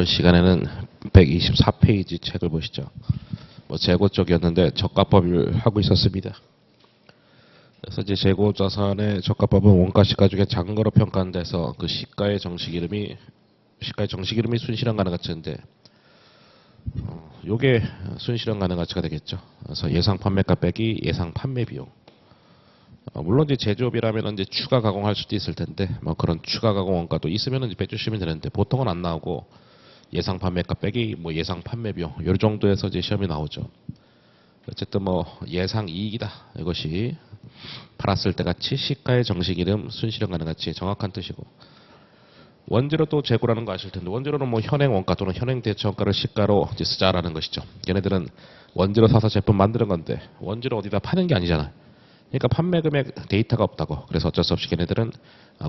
이번 시간에는 124페이지 책을 보시죠. 재고 쪽이었는데 저가법을 하고 있었습니다. 그래서 이제 재고 자산의 저가법은 원가 시가 중에 작은 거로 평가하는 데서 그 시가의 정식 이름이 순실현 가능 가치인데 요게 순실현 가능 가치가 되겠죠. 그래서 예상 판매가 빼기 예상 판매 비용. 물론 이제 제조업이라면 이제 추가 가공할 수도 있을 텐데 뭐 그런 추가 가공 원가도 있으면 이제 빼주시면 되는데 보통은 안 나오고 예상 판매가 빼기 뭐 예상 판매 비용 요 정도에서 이제 시험이 나오죠. 어쨌든 뭐 예상 이익이다. 이것이 팔았을 때 가치 시가의 정식 이름 순실현 가능 가치의 정확한 뜻이고 원재료 또 재고라는 거 아실 텐데 원재료는 뭐 현행 원가 또는 현행 대체 원가를 시가로 이제 쓰자라는 것이죠. 얘네들은 원재료 사서 제품 만드는 건데 원재료 어디다 파는 게 아니잖아요. 그러니까 판매 금액 데이터가 없다고. 그래서 어쩔 수 없이 걔네들은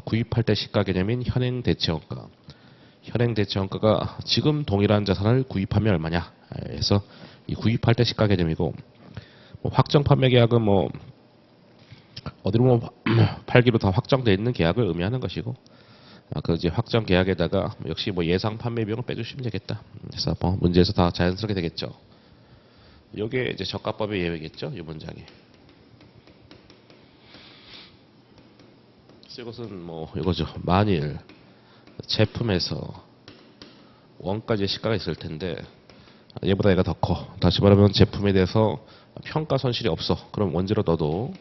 구입할 때 시가 개념인 현행 대체 원가. 현행 대체 원가가 지금 동일한 자산을 구입하면 얼마냐. 해서 이 구입할 때 시가 개념이고 뭐 확정 판매 계약은 뭐 어디로 뭐 팔기로 다 확정되어 있는 계약을 의미하는 것이고 그 이제 확정 계약에다가 역시 뭐 예상 판매 비용을 빼주시면 되겠다. 그래서 뭐 문제에서 다 자연스럽게 되겠죠. 요게 이제 저가법의 예외겠죠. 이 문장이. 이것은 뭐 이거죠. 만일 제품에서 원가제 시가가 있을 텐데 얘보다 얘가 더 커. 다시 말하면 제품에 대해서 평가 손실이 없어. 그럼 원재료 넣어도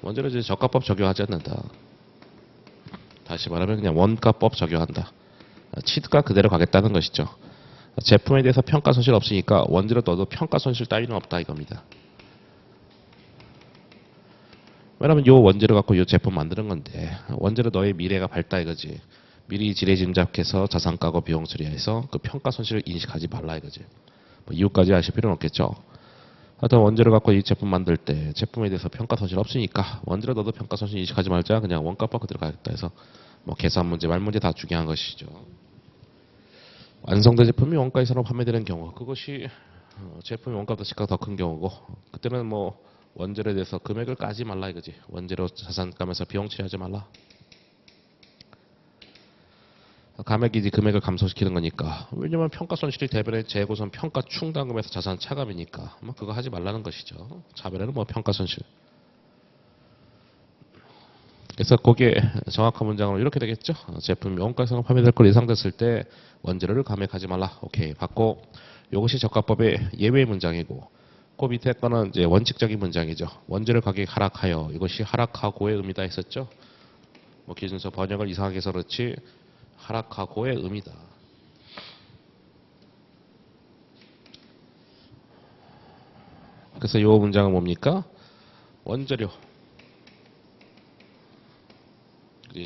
원재료 이제 저가법 적용하지 않는다. 다시 말하면 그냥 원가법 적용한다. 취득가 그대로 가겠다는 것이죠. 제품에 대해서 평가 손실 없으니까 원재료 넣어도 평가 손실 따위는 없다 이겁니다. 왜냐면 요 원재료 갖고 요 제품 만드는 건데 원재료 너의 미래가 밝다 이거지. 미리 지레 짐작해서 자산가고 비용 처리해서 그 평가 손실을 인식하지 말라 이거지. 뭐 이유까지 아실 필요는 없겠죠. 하여튼 원재료 갖고 이 제품 만들 때 제품에 대해서 평가 손실 없으니까 원재료 너도 평가 손실 인식하지 말자. 그냥 원가법 그대로 가겠다 해서 뭐 계산 문제 말 문제 다 중요한 것이죠. 완성된 제품이 원가 이상으로 판매되는 경우 그것이 제품이 원가보다 시가가 더 큰 경우고 그때는 뭐 원재료에 대해서 금액을 까지 말라 이거지. 원재료 자산 까면서 비용 처리하지 말라. 감액이지 금액을 감소시키는 거니까. 왜냐면 평가 손실이 대변의 재고선 평가 충당금에서 자산 차감이니까 뭐 그거 하지 말라는 것이죠. 차별에는 뭐 평가 손실. 그래서 거기에 정확한 문장으로 이렇게 되겠죠. 제품이 원가 이상으로 판매될 걸 예상됐을 때 원재료를 감액하지 말라. 오케이 받고 이것이 저가법의 예외 문장이고 그 밑에 거는 이제 원칙적인 문장이죠. 원재료 가격 하락하여 이것이 하락하고의 의미다 했었죠. 뭐 기준서 번역을 이상하게 해서 그렇지 하락하고의 의미다. 그래서 이 문장은 뭡니까? 원재료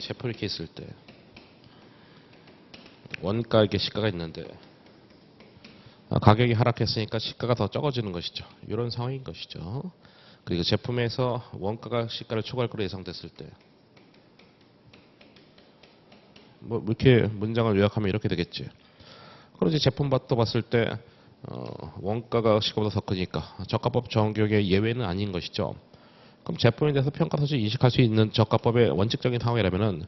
제품 이렇게 있을 때 원가 이렇게 시가가 있는데 가격이 하락했으니까 시가가 더 적어지는 것이죠. 이런 상황인 것이죠. 그리고 제품에서 원가가 시가를 초과할 것으로 예상됐을 때 뭐 이렇게 문장을 요약하면 이렇게 되겠지. 그럼 이제 제품부터 봤을 때 원가가 시가보다 더 크니까 저가법 적용의 예외는 아닌 것이죠. 그럼 제품에 대해서 평가 손실 인식할 수 있는 저가법의 원칙적인 상황이라면은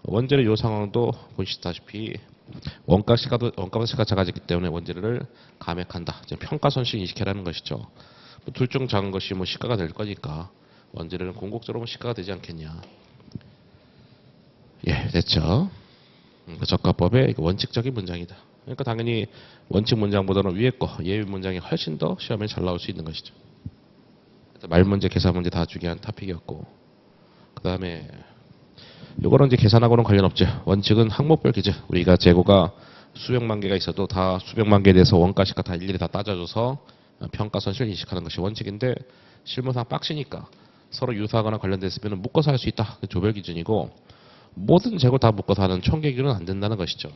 원재료 요 상황도 보시다시피 원가보다 시가 작아지기 때문에 원재료를 감액한다. 평가 손실 인식해라는 것이죠. 둘 중 작은 것이 뭐 시가가 될 거니까 원재료는 궁극적으로 시가가 되지 않겠냐. 예, 됐죠. 저가법의 원칙적인 문장이다. 그러니까 당연히 원칙 문장보다는 위에 거 예외 문장이 훨씬 더 시험에 잘 나올 수 있는 것이죠. 말 문제, 계산 문제 다 중요한 토픽이었고 그 다음에 요거는 이제 계산하고는 관련 없죠. 원칙은 항목별 기준. 우리가 재고가 수백만 개가 있어도 다 수백만 개에 대해서 원가 시가 다 일일이 다 따져줘서 평가 손실 인식하는 것이 원칙인데 실무상 빡시니까 서로 유사하거나 관련됐으면 묶어서 할 수 있다. 조별 기준이고 모든 재고 다 묶어서 하는 총계 기준은 안 된다는 것이죠.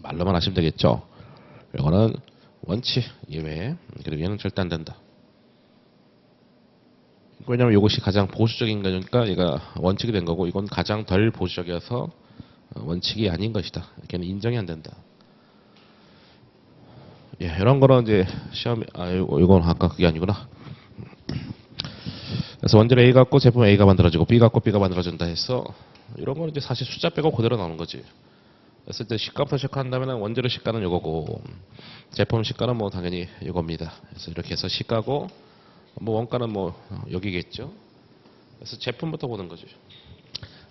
말로만 하시면 되겠죠. 이거는 원칙 예외. 그리고 얘는 절대 안 된다. 왜냐하면 이것이 가장 보수적인 거니까 얘가 원칙이 된 거고 이건 가장 덜 보수적이어서 원칙이 아닌 것이다. 걔는 인정이 안 된다. 예, 이런 거는 이제 시험에 이건 아까 그게 아니구나. 그래서 원재료 A 갖고 제품 A가 만들어지고 B 갖고 B가 만들어진다 해서 이런 거는 이제 사실 숫자 빼고 그대로 나오는 거지. 그래서 이제 시가부터 시작한다면 원재료 시가는 이거고 제품 시가는 뭐 당연히 이겁니다. 그래서 이렇게 해서 시가고 뭐 원가는 뭐 여기겠죠. 그래서 제품부터 보는 거죠.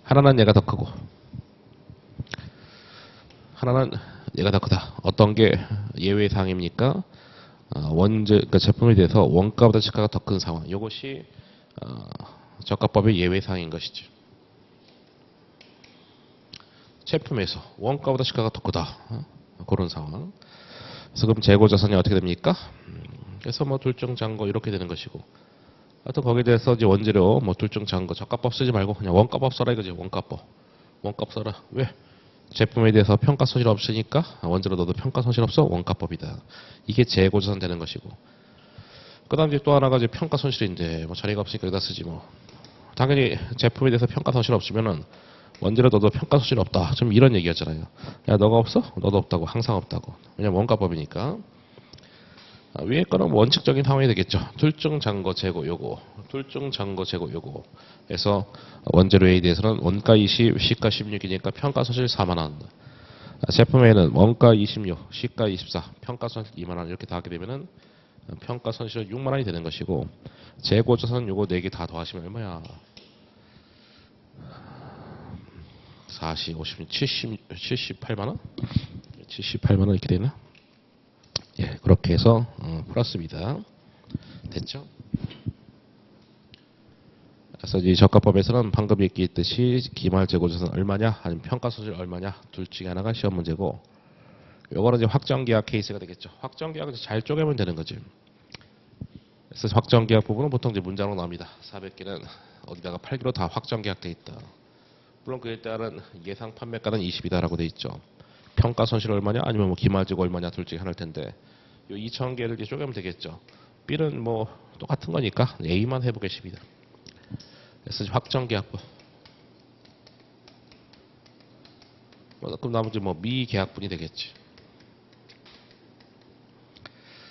하나는 얘가 더 크고 하나는 얘가 더 크다. 어떤 게 예외 사항입니까? 그러니까 제품에 대해서 원가보다 시가가 더 큰 상황. 이것이 저가법의 예외 사항인 것이죠. 제품에서 원가보다 시가가 더 크다. 그런 상황. 그래서 그럼 재고 자산이 어떻게 됩니까? 그래서 뭐 둘중 잔고 이렇게 되는 것이고. 하여튼 거기에 대해서 이제 원재료 뭐 둘중 잔고 저가법 쓰지 말고 그냥 원가법 써라 이거지. 원가법. 원가법 써라. 왜? 제품에 대해서 평가 손실 없으니까 원재료 너도 평가 손실 없어 원가법이다. 이게 재고 자산 되는 것이고. 그다음 이제 또 하나가 이제 평가 손실인데 뭐 자리가 없으니까 여기다 쓰지 뭐. 당연히 제품에 대해서 평가 손실 없으면은 원재료 너도 평가 손실 없다. 좀 이런 얘기였잖아요. 야 너가 없어? 너도 없다고. 항상 없다고. 왜냐면 원가법이니까. 위에 거는 원칙적인 상황이 되겠죠. 둘중 잔고 재고 요거. 둘중 잔고 재고 요거. 그래서 원재료에 대해서는 원가 20, 시가 16이니까 평가 손실 4만 원. 제품에는 원가 26, 시가 24, 평가 손실 2만 원 이렇게 다 하게 되면은 평가 손실은 6만 원이 되는 것이고 재고 자산 요거 4개 다 더하시면 얼마야? 40, 50, 78만 원? 78만 원 이렇게 되나? 예, 그렇게 해서 플러스입니다. 됐죠? 그래서 이 저가법에서는 방금 얘기했듯이 기말 재고자산 얼마냐, 아니면 평가 손실 얼마냐, 둘 중에 하나가 시험 문제고, 요거는 이제 확정계약 케이스가 되겠죠. 확정계약은 잘 쪼개면 되는 거지. 그래서 확정계약 부분은 보통 이제 문장으로 나옵니다. 400개는 어디다가 팔기로 다 확정계약돼 있다. 물론 그에 따른 예상 판매가는 20이다라고 돼 있죠. 평가 손실 얼마냐, 아니면 뭐 기말재고 얼마냐, 둘 중에 하나일 텐데, 요 2,000개를 이제 쪼개면 되겠죠. B는 뭐 똑같은 거니까 A만 해보겠습니다. 그래서 확정계약부. 그럼 나머지 뭐 미계약분이 되겠지.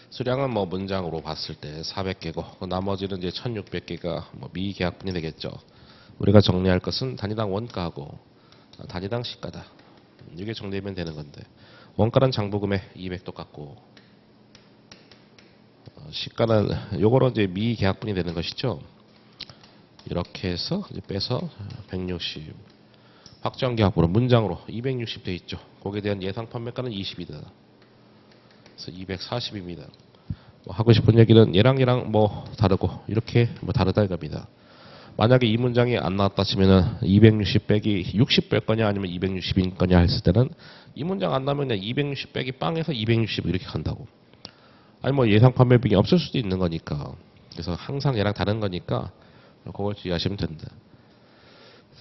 수량은 뭐 문장으로 봤을 때 400개고 나머지는 이제 1600개가 뭐 미계약분이 되겠죠. 우리가 정리할 것은 단위당 원가하고 단위당 시가다. 이게 정리되면 되는 건데 원가는 장부금액 200 똑같고 시가는 요거는 이제 미계약분이 되는 것이죠. 이렇게 해서 이제 빼서 160 확정계약부로 문장으로 260 돼 있죠. 거기에 대한 예상 판매가는 20이다. 그래서 240입니다. 뭐 하고 싶은 얘기는 얘랑 뭐 다르고 이렇게 뭐 다르다 이겁니다. 만약에 이 문장이 안 나왔다 치면은 260 빼기 60 뺄 거냐 아니면 260인 거냐 했을 때는 이 문장 안 나오면 그냥 260 빼기 빵에서 260 이렇게 간다고. 아니 뭐 예상 판매 비용이 없을 수도 있는 거니까. 그래서 항상 얘랑 다른 거니까 그걸 주의하시면 된다.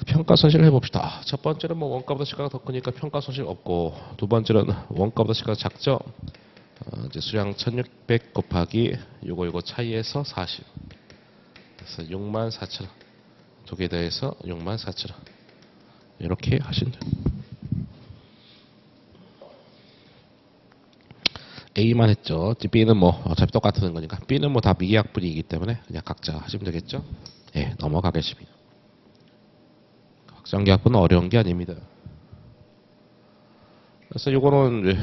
평가 손실을 해봅시다. 첫 번째는 뭐 원가보다 시가가 더 크니까 평가 손실 없고, 두 번째는 원가보다 시가가 작죠. 이제 수량 1600 곱하기 요거 차이에서 40. 그래서 64,000원. 두 개 더해서 64,000원. 이렇게 하시면 돼요. A만 했죠. B는 뭐 어차피 똑같은 거니까. B는 뭐 다 미계약분이기 때문에 그냥 각자 하시면 되겠죠. 예, 넘어가겠습니다. 확정계약분은 어려운 게 아닙니다. 그래서 요거는 이제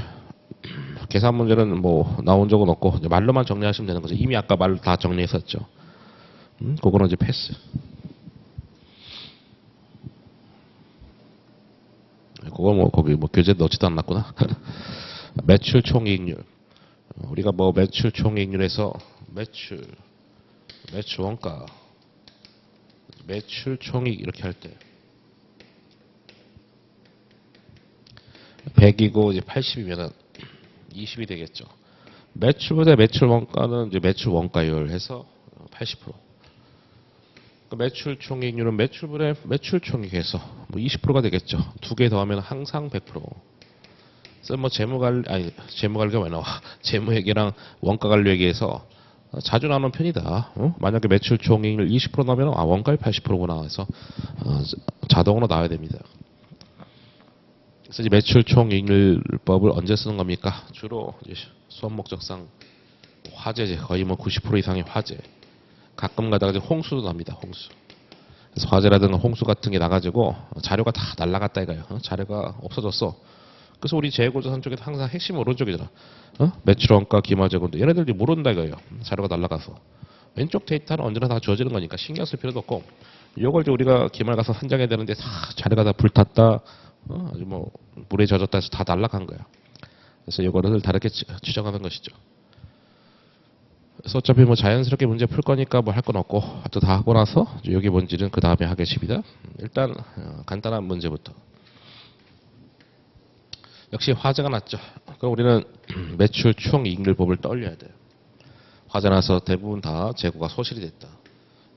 계산 문제는 뭐 나온 적은 없고 말로만 정리하시면 되는 거죠. 이미 아까 말로 다 정리했었죠. 그거는 이제 패스. 그거 뭐 거기 뭐 교재 넣지도 않았구나. 매출 총이익률. 우리가 뭐 매출 총이익률에서 매출 원가, 매출 총이익 이렇게 할 때 100이고 이제 80이면은 20이 되겠죠. 매출보다 매출 원가는 이제 매출 원가율 해서 80%. 그 매출 총이익률은 매출분의 매출 총이익해서 뭐 20%가 되겠죠. 두 개 더하면 항상 100%. 그래서 뭐 재무관리가 왜 나와? 재무회계랑 원가관리회계에서 자주 나오는 편이다. 만약에 매출 총이익률 20% 나오면 원가율 80%구나 해서 자동으로 나와야 됩니다. 그래서 이제 매출 총이익률법을 언제 쓰는 겁니까? 주로 수업 목적상 화재제 거의 뭐 90% 이상의 화재. 가끔 가다가 이제 홍수도 납니다. 홍수. 그래서 화재라든가 홍수 같은 게 나가지고 자료가 다 날라갔다 이거예요. 자료가 없어졌어. 그래서 우리 재고조선 쪽에도 항상 핵심이 오른쪽이잖아. 매출 원가, 기말 재고인데 얘네들이 모른다 이거예요. 자료가 날라가서. 왼쪽 데이터는 언제나 다 주어지는 거니까 신경 쓸 필요도 없고, 이걸 이제 우리가 기말 가서 산정해야 되는데 다 자료가 다 불탔다, 아주 뭐 물에 젖었다 해서 다 날라간 거야. 그래서 이거를 다르게 추정하는 것이죠. 그래서 어차피 뭐 자연스럽게 문제 풀 거니까 뭐 할 건 없고, 또 다 하고 나서 여기 뭔지는 그 다음에 하겠습니다. 일단 간단한 문제부터. 역시 화재가 났죠. 그럼 우리는 매출 총 이익률법을 떠올려야 돼요. 화재 나서 대부분 다 재고가 소실이 됐다.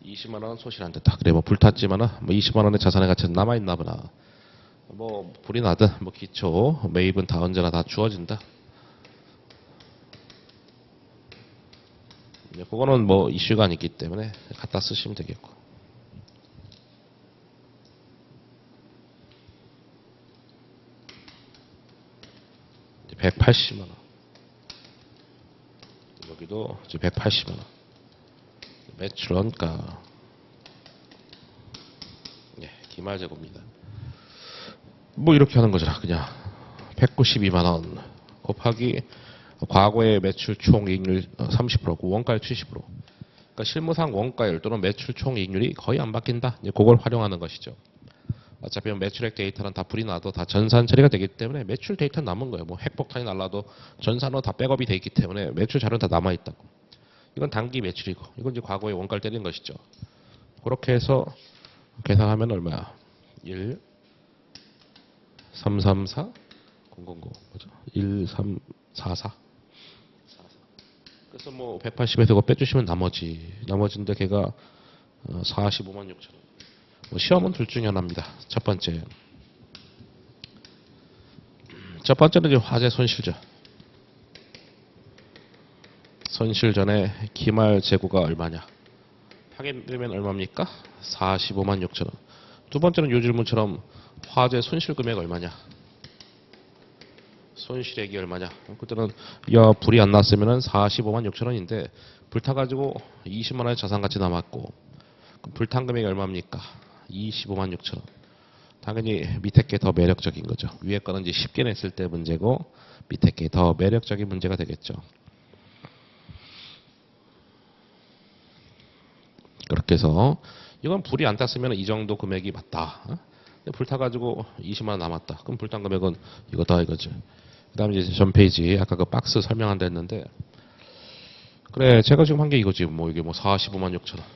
20만 원은 소실 안 됐다. 그래 뭐 불탔지만은 뭐 20만 원의 자산의 가치는 남아 있나 보나. 뭐 불이 나든 뭐 기초 매입은 다 언제나 다 주어진다. 그거는 뭐 이슈가 아니기 때문에 갖다 쓰시면 되겠고. 180만 원. 여기도 이제 180만 원. 매출 원가. 예, 기말 재고입니다. 뭐 이렇게 하는 거잖아. 그냥 192만 원 곱하기 과거의 매출 총이익률 30%고 원가율 70%. 그러니까 실무상 원가율 또는 매출 총이익률이 거의 안 바뀐다. 이제 그걸 활용하는 것이죠. 어차피 매출액 데이터는 다 불이 나도 다 전산 처리가 되기 때문에 매출 데이터는 남은 거예요. 뭐 핵폭탄이 날라도 전산으로 다 백업이 돼 있기 때문에 매출 자료는 다 남아 있다고. 이건 단기 매출이고, 이건 이제 과거의 원가를 때리는 것이죠. 그렇게 해서 계산하면 얼마야? 1 3 3 4 0 0 9 뭐죠? 1 3 4 4. 그래서 뭐 180에서 이거 빼주시면 나머지인데 걔가 45만 6천 원. 뭐 시험은 둘 중에 하나입니다. 첫 번째는 이제 화재 손실죠. 손실 전에 기말 재고가 얼마냐? 확인되면 얼마입니까? 45만 6천 원. 두 번째는 요 질문처럼 화재 손실 금액 얼마냐? 손실액이 얼마냐? 그때는 야 불이 안 났으면은 45만 6천 원인데 불타가지고 20만 원의 자산가치 남았고, 그럼 불탄 금액이 얼마입니까? 25만 6천 원. 당연히 밑에 게 더 매력적인 거죠. 위에 거는 이제 쉽게 냈을 때 문제고 밑에 게 더 매력적인 문제가 되겠죠. 그렇게 해서 이건 불이 안 탔으면 이 정도 금액이 맞다. 불타가지고 20만 원 남았다. 그럼 불탄 금액은 이거다 이거죠. 그 다음에 이제 전 페이지 아까 그 박스 설명한다 했는데, 그래 제가 지금 한 게 이거지. 뭐 이게 뭐 45만 6천 원.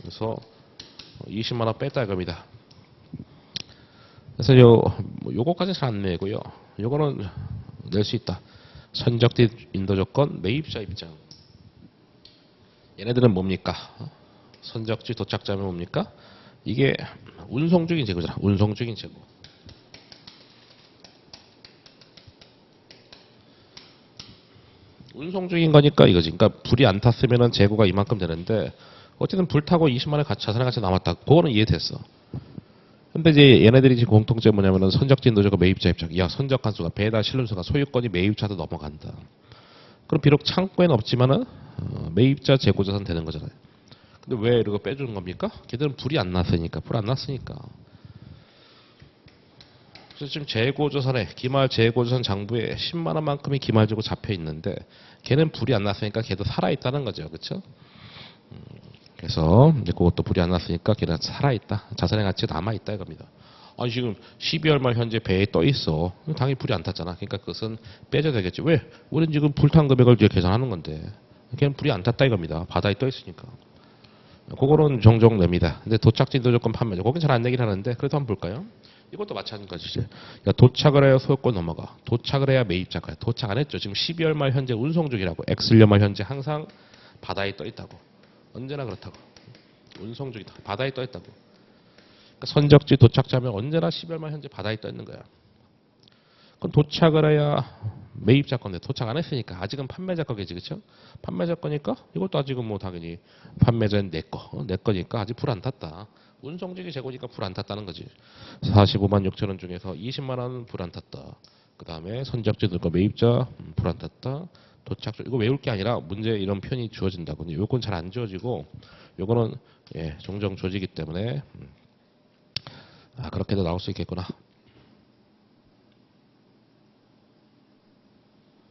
그래서 20만 원 뺐다 이겁니다. 그래서 요거까지 잘 안 내고요. 요거는 낼 수 있다. 선적지 인도 조건 매입자 입장. 얘네들은 뭡니까? 선적지 도착자면 뭡니까? 이게 운송 중인 재고잖아. 운송 중인 재고. 운송 중인 거니까 이거지. 그러니까 불이 안 탔으면 재고가 이만큼 되는데 어쨌든 불타고 20만 원의 자산의 가치 남았다. 그거는 이해됐어. 근데 이제 얘네들이 지금 공통점 뭐냐면은 선적지 인도조건 매입자 입장. 야 선적 한수가 배달 실름수가 소유권이 매입자도 넘어간다. 그럼 비록 창고에는 없지만은 매입자 재고자산 되는 거잖아요. 근데 왜 이거 빼주는 겁니까? 걔들은 불이 안 났으니까. 불 안 났으니까. 그래서 지금 재고조선에 기말 재고조선 장부에 10만 원만큼이 기말 재고 잡혀 있는데 걔는 불이 안 났으니까 걔도 살아 있다는 거죠, 그렇죠? 그래서 이제 그것도 불이 안 났으니까 걔는 살아 있다. 자산의 가치가 남아 있다 이겁니다. 아니 지금 12월 말 현재 배에 떠 있어. 당연히 불이 안 탔잖아. 그러니까 그것은 빼줘야 되겠지. 왜? 우리는 지금 불탄 금액을 이제 계산하는 건데 걔는 불이 안 탔다 이겁니다. 바다에 떠 있으니까. 그거는 종종 냅니다. 근데 도착진도 조건 판매죠. 거긴 잘 안 내긴 하는데 그래도 한번 볼까요? 이것도 마찬가지죠. 그러니까 도착을 해야 소유권 넘어가. 도착을 해야 매입자가. 도착 안 했죠. 지금 12월 말 현재 운송 중이라고. X년 말 현재 항상 바다에 떠 있다고. 언제나 그렇다고. 운송 중이다. 바다에 떠 있다고. 그러니까 선적지 도착자면 언제나 12월 말 현재 바다에 떠 있는 거야. 그럼 도착을 해야 매입자 건데 도착 안 했으니까 아직은 판매자 거겠지, 그렇죠? 판매자 거니까 이것도 아직은 뭐 당연히 판매자는 내 거, 내 거니까 아직 불 안 탔다. 운송직이 재고니까 불 안 탔다는 거지. 45만 6천 원 중에서 20만 원 불 안 탔다. 그 다음에 선적지 들고 매입자 불안탔다. 도착 이거 외울 게 아니라 문제 이런 표현이 주어진다군요. 요건 잘 안 주어지고 요거는 예, 종종 주어지기 때문에 그렇게도 나올 수 있겠구나.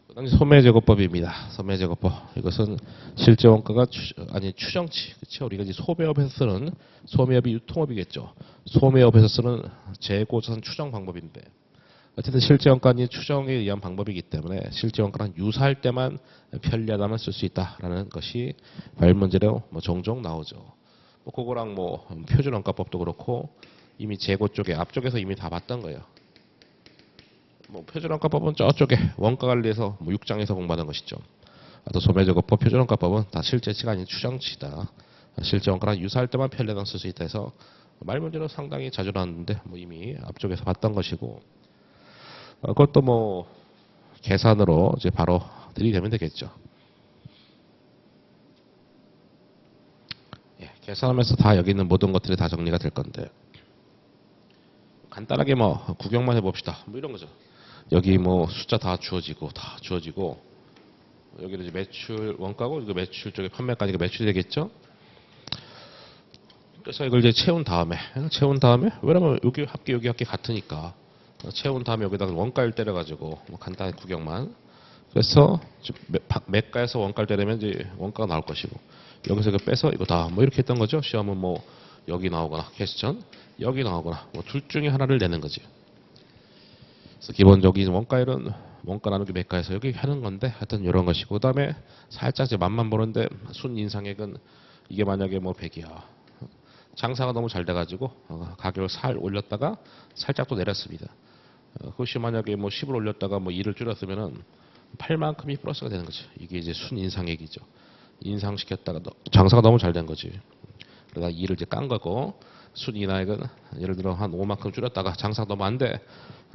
그다음에 소매제거법입니다. 소매제거법 이것은 실제 원가가 추정치 그렇죠. 우리가 이제 소매업에서 쓰는 소매업이 유통업이겠죠. 소매업에서 쓰는 재고자산 추정 방법인데 어쨌든 실제 원가는 추정에 의한 방법이기 때문에 실제 원가는 유사할 때만 편리하다면 쓸 수 있다라는 것이 과일문제로 종종 나오죠. 그거랑 표준원가법도 그렇고 이미 재고 쪽에 앞쪽에서 이미 다 봤던 거예요. 표준원가법은 저쪽에 원가관리에서 6장에서 공부하는 것이죠. 또 소매제거법, 표준원가법은 다 실제치가 아닌 추정치다. 실제 원가랑 유사할 때만 편리하다면 쓸 수 있다 해서 말문제로 상당히 자주 나왔는데 이미 앞쪽에서 봤던 것이고 그것도 계산으로 이제 바로 들이대면 되겠죠. 예, 계산하면서 다 여기 있는 모든 것들이 다 정리가 될 건데 간단하게 구경만 해봅시다. 이런 거죠. 여기 숫자 다 주어지고 여기는 이제 매출 원가고 이거 매출 쪽에 판매가니까 매출이 되겠죠. 그래서 이걸 이제 채운 다음에 왜냐면 여기 합계 같으니까 채운 다음에 여기다가 원가를 때려가지고 간단히 구경만. 그래서 매가에서 원가를 때리면 이제 원가가 나올 것이고 여기서 이거 빼서 이거 다 이렇게 했던 거죠. 시험은 여기 나오거나 퀘스천 여기 나오거나 둘 중에 하나를 내는 거지. 그래서 기본적인 원가율은 원가 나누기 매가에서 여기 하는 건데 하여튼 이런 것이고 그다음에 살짝 이제 맛만 보는데 순인상액은 이게 만약에 100이야. 장사가 너무 잘 돼가지고 가격을 올렸다가 살짝 또 내렸습니다. 그것이 만약에 10을 올렸다가 2를 줄였으면은 8만큼이 플러스가 되는 거죠. 이게 이제 순인상액이죠. 인상시켰다가 장사가 너무 잘 된 거지. 그러다 2를 이제 깐 거고 순인하액은 예를 들어 한 5만큼 줄였다가 장사가 너무 안 돼.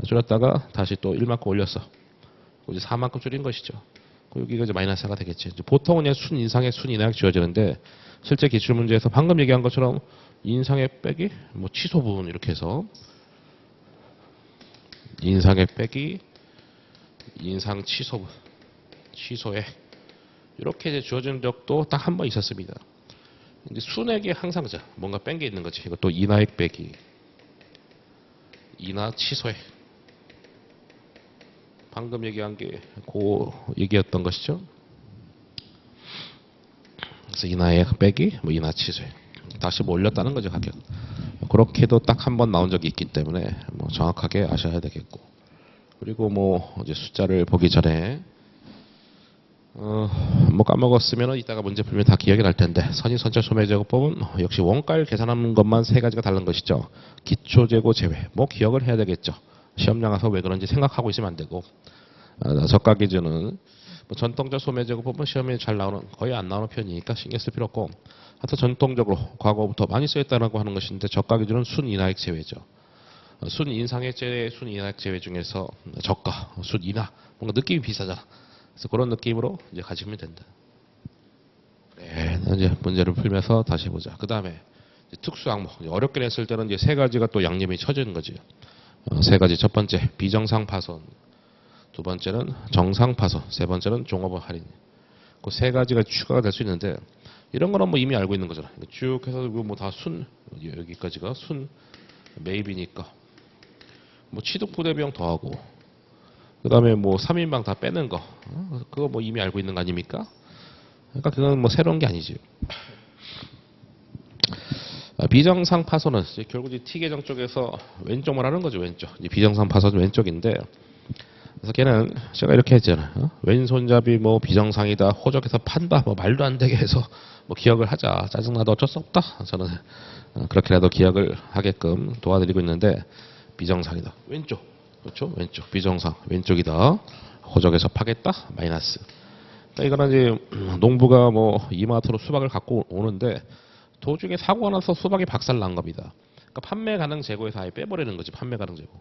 줄였다가 다시 또 1만큼 올렸어. 이제 4만큼 줄인 것이죠. 여기가 이제 마이너스가 되겠지. 보통은 순인상액, 순인하액 지어지는데 실제 기출문제에서 방금 얘기한 것처럼 인상액 빼기 취소분 이렇게 해서 인상액 빼기 인상 취소분 취소액 이렇게 이제 주어진 적도 딱 한 번 있었습니다. 근데 순액이 항상 뭔가 뺀 게 있는 거지. 이것도 인하액 빼기 인하 취소액 방금 얘기한 게 그 얘기였던 것이죠. 그래서 인하액 빼기 인하 취소액 다시 올렸다는 거죠. 가격 그렇게도 딱 한 번 나온 적이 있기 때문에 정확하게 아셔야 되겠고 그리고 이제 숫자를 보기 전에 까먹었으면 이따가 문제 풀면 다 기억이 날 텐데 선인선차 소매제거법은 역시 원가를 계산하는 것만 세 가지가 다른 것이죠. 기초재고 제외 기억을 해야 되겠죠. 시험 나가서 왜 그런지 생각하고 있으면 안 되고 저가 기준은 전통적 소매제거법은 시험에 잘 나오는 거의 안 나오는 편이니까 신경 쓸 필요 없고 하여튼 전통적으로 과거부터 많이 쓰였다고 하는 것인데 저가 기준은 순인하액 제외죠. 순인상액 제외, 순인하액 제외 중에서 저가, 순인하 뭔가 느낌이 비슷하잖아. 그래서 그런 느낌으로 이제 가지면 된다. 네, 이제 문제를 풀면서 다시 보자. 그 다음에 특수 항목 어렵게 냈을 때는 이제 세 가지가 또 양념이 쳐지는 거지. 세 가지 첫 번째 비정상 파손, 두 번째는 정상 파손, 세 번째는 종업원 할인. 그 세 가지가 추가가 될 수 있는데 이런 거는 이미 알고 있는 거잖아. 쭉 해서 다 순 여기까지가 순 매입이니까 취득 부대 비용 더하고 그다음에 3인방 다 빼는 거 그거 이미 알고 있는 거 아닙니까? 그러니까 그건 새로운 게 아니지. 비정상 파손은 결국 T 계정 쪽에서 왼쪽만 하는 거죠. 왼쪽. 비정상 파손은 왼쪽인데 그래서 걔는 제가 이렇게 했잖아요. 왼손잡이 비정상이다. 호적해서 판다. 말도 안 되게 해서 기억을 하자. 짜증나도 어쩔 수 없다. 저는 그렇게라도 기억을 하게끔 도와드리고 있는데 비정상이다. 왼쪽. 그렇죠? 왼쪽. 비정상. 왼쪽이다. 호적에서 파겠다. 마이너스. 그러니까 이거는 이제 농부가 이마트로 수박을 갖고 오는데 도중에 사고가 나서 수박이 박살 난 겁니다. 그러니까 판매 가능 재고에서 아예 빼버리는 거지. 판매 가능 재고.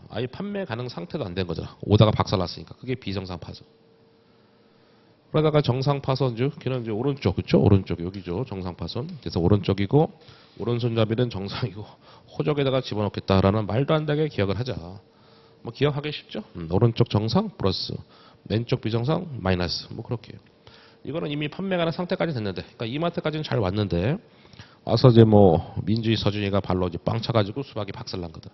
아예 판매 가능 상태도 안 된 거잖아. 오다가 박살 났으니까. 그게 비정상 파손. 그러다가 정상 파손주, 걔는 이제 오른쪽, 그렇죠? 오른쪽 여기죠. 정상 파손. 그래서 오른쪽이고 오른손잡이는 정상이고 호적에다가 집어넣겠다라는 말도 안 되게 기억을 하자. 뭐 기억하기 쉽죠? 오른쪽 정상 플러스 왼쪽 비정상 마이너스 뭐 그렇게. 이거는 이미 판매가 된 상태까지 됐는데, 그러니까 이마트까지는 잘 왔는데 와서 이제 뭐 민주희 서준이가 발로 이제 빵 차가지고 수박이 박살난 거다.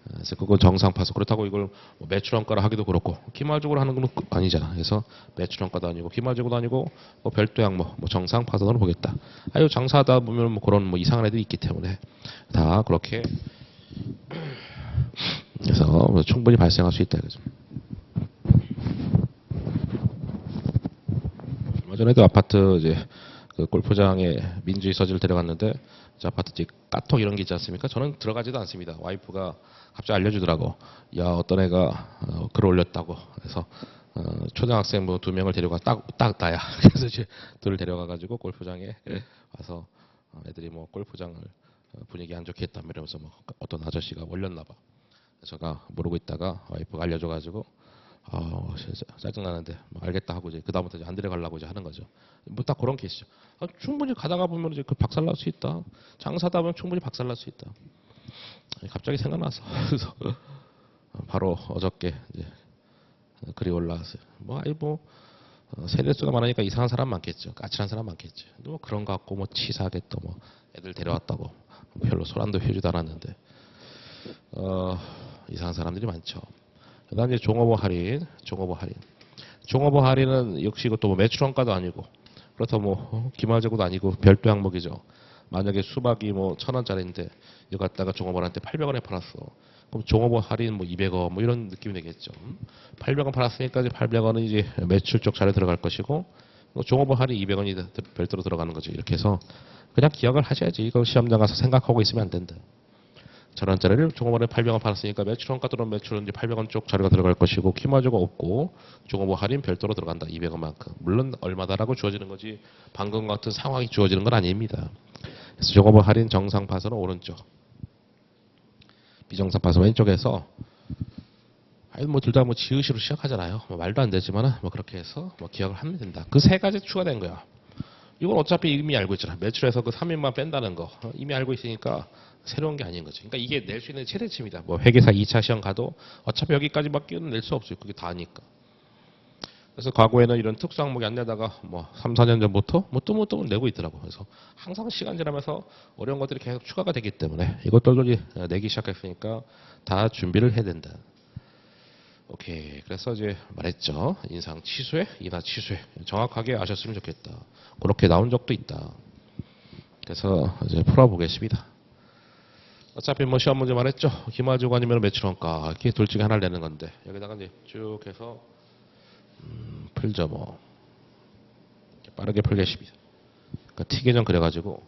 그래서 그건 정상 파서 그렇다고 이걸 뭐 매출원가로 하기도 그렇고 기말적으로 하는 건 아니잖아. 그래서 매출원가도 아니고 기말적으로도 아니고 뭐 별도 항목 뭐 정상 파선으로 보겠다. 아유 장사하다 보면 뭐 그런 뭐 이상한 애들이 있기 때문에 다 그렇게 그래서 뭐 충분히 발생할 수 있다 이거죠. 얼마 전에도 아파트 이제 그 골프장에 민주희 서지를 데려갔는데 저 아파트 이제 까톡 이런 게 있지 않습니까? 저는 들어가지도 않습니다. 와이프가 갑자기 알려주더라고. 야 어떤 애가 글을 올렸다고. 그래서 초등학생 뭐 2명을 데려가 딱 나야. 그래서 이제 둘을 데려가가지고 골프장에 와서 애들이 뭐 골프장을 분위기 안 좋게 했다 이러면서 뭐 어떤 아저씨가 올렸나 봐. 제가 모르고 있다가 와이프가 알려줘가지고 진짜 짜증나는데 뭐 알겠다 하고 이제 그다음부터 이제 안 데려가려고 이제 하는 거죠. 뭐 딱 그런 케이스죠. 충분히 가다가 보면 이제 그 박살날 수 있다. 장사다 보면 충분히 박살날 수 있다. 갑자기 생각나서 그래서 바로 어저께 이제 글이 올라왔어요. 뭐 아이 뭐 세대수가 많으니까 이상한 사람 많겠죠. 까칠한 사람 많겠죠. 뭐 그런 거 갖고 뭐 치사하게 또 뭐 애들 데려왔다고 별로 소란도 펴지도 않았는데 이상한 사람들이 많죠. 그다음 이제 종업원 할인. 종업원 할인은 역시 이것도 뭐 매출원가도 아니고 그렇다고 뭐 기말재고도 아니고 별도 항목이죠. 만약에 수박이 뭐 1,000원짜리인데 이거 갖다가 종업원한테 800원에 팔았어. 그럼 종업원 할인 뭐 200원 뭐 이런 느낌이 되겠죠. 800원 팔았으니까 이제 800원은 이제 매출 쪽 자료 들어갈 것이고 종업원 할인 200원이 별도로 들어가는 거죠. 이렇게 해서 그냥 기억을 하셔야지. 이거 시험장 가서 생각하고 있으면 안 된다. 1,000원짜리를 종업원에 800원 팔았으니까 매출원가 들어온 매출은 이제 800원 쪽 자료가 들어갈 것이고 키마저가 없고 종업원 할인 별도로 들어간다. 200원만큼. 물론 얼마다라고 주어지는 거지 방금 같은 상황이 주어지는 건 아닙니다. 그래서 종업원 할인 정상 파선은 오른쪽, 비정상 파선 왼쪽에서 아니 뭐 둘 다 뭐 지읒으로 시작하잖아요. 뭐 말도 안 되지만 뭐 그렇게 해서 뭐 기억을 하면 된다. 그 세 가지 추가된 거야. 이건 어차피 이미 알고 있잖아. 매출에서 그 3인만 뺀다는 거 이미 알고 있으니까 새로운 게 아닌 거죠. 그러니까 이게 낼 수 있는 최대치입니다. 뭐 회계사 2차 시험 가도 어차피 여기까지밖에는 낼 수 없어요. 그게 다 아니까. 그래서 과거에는 이런 특수 항목이 안 내다가 뭐 3, 4년 전부터 뭐 뜨문뜨문 내고 있더라고. 그래서 항상 시간 지나면서 어려운 것들이 계속 추가가 되기 때문에 이것들도 이제 내기 시작했으니까 다 준비를 해야 된다. 오케이. 그래서 이제 말했죠. 인상 취소해, 인하 취소해. 정확하게 아셨으면 좋겠다. 그렇게 나온 적도 있다. 그래서 이제 풀어보겠습니다. 어차피 뭐 시험 문제 말했죠. 기말주고 아니면 매출원가 이렇게 둘 중에 하나를 내는 건데 여기다가 이제 쭉 해서 풀죠 뭐. 빠르게 풀겠습니다. 그러니까 T계정 그려가지고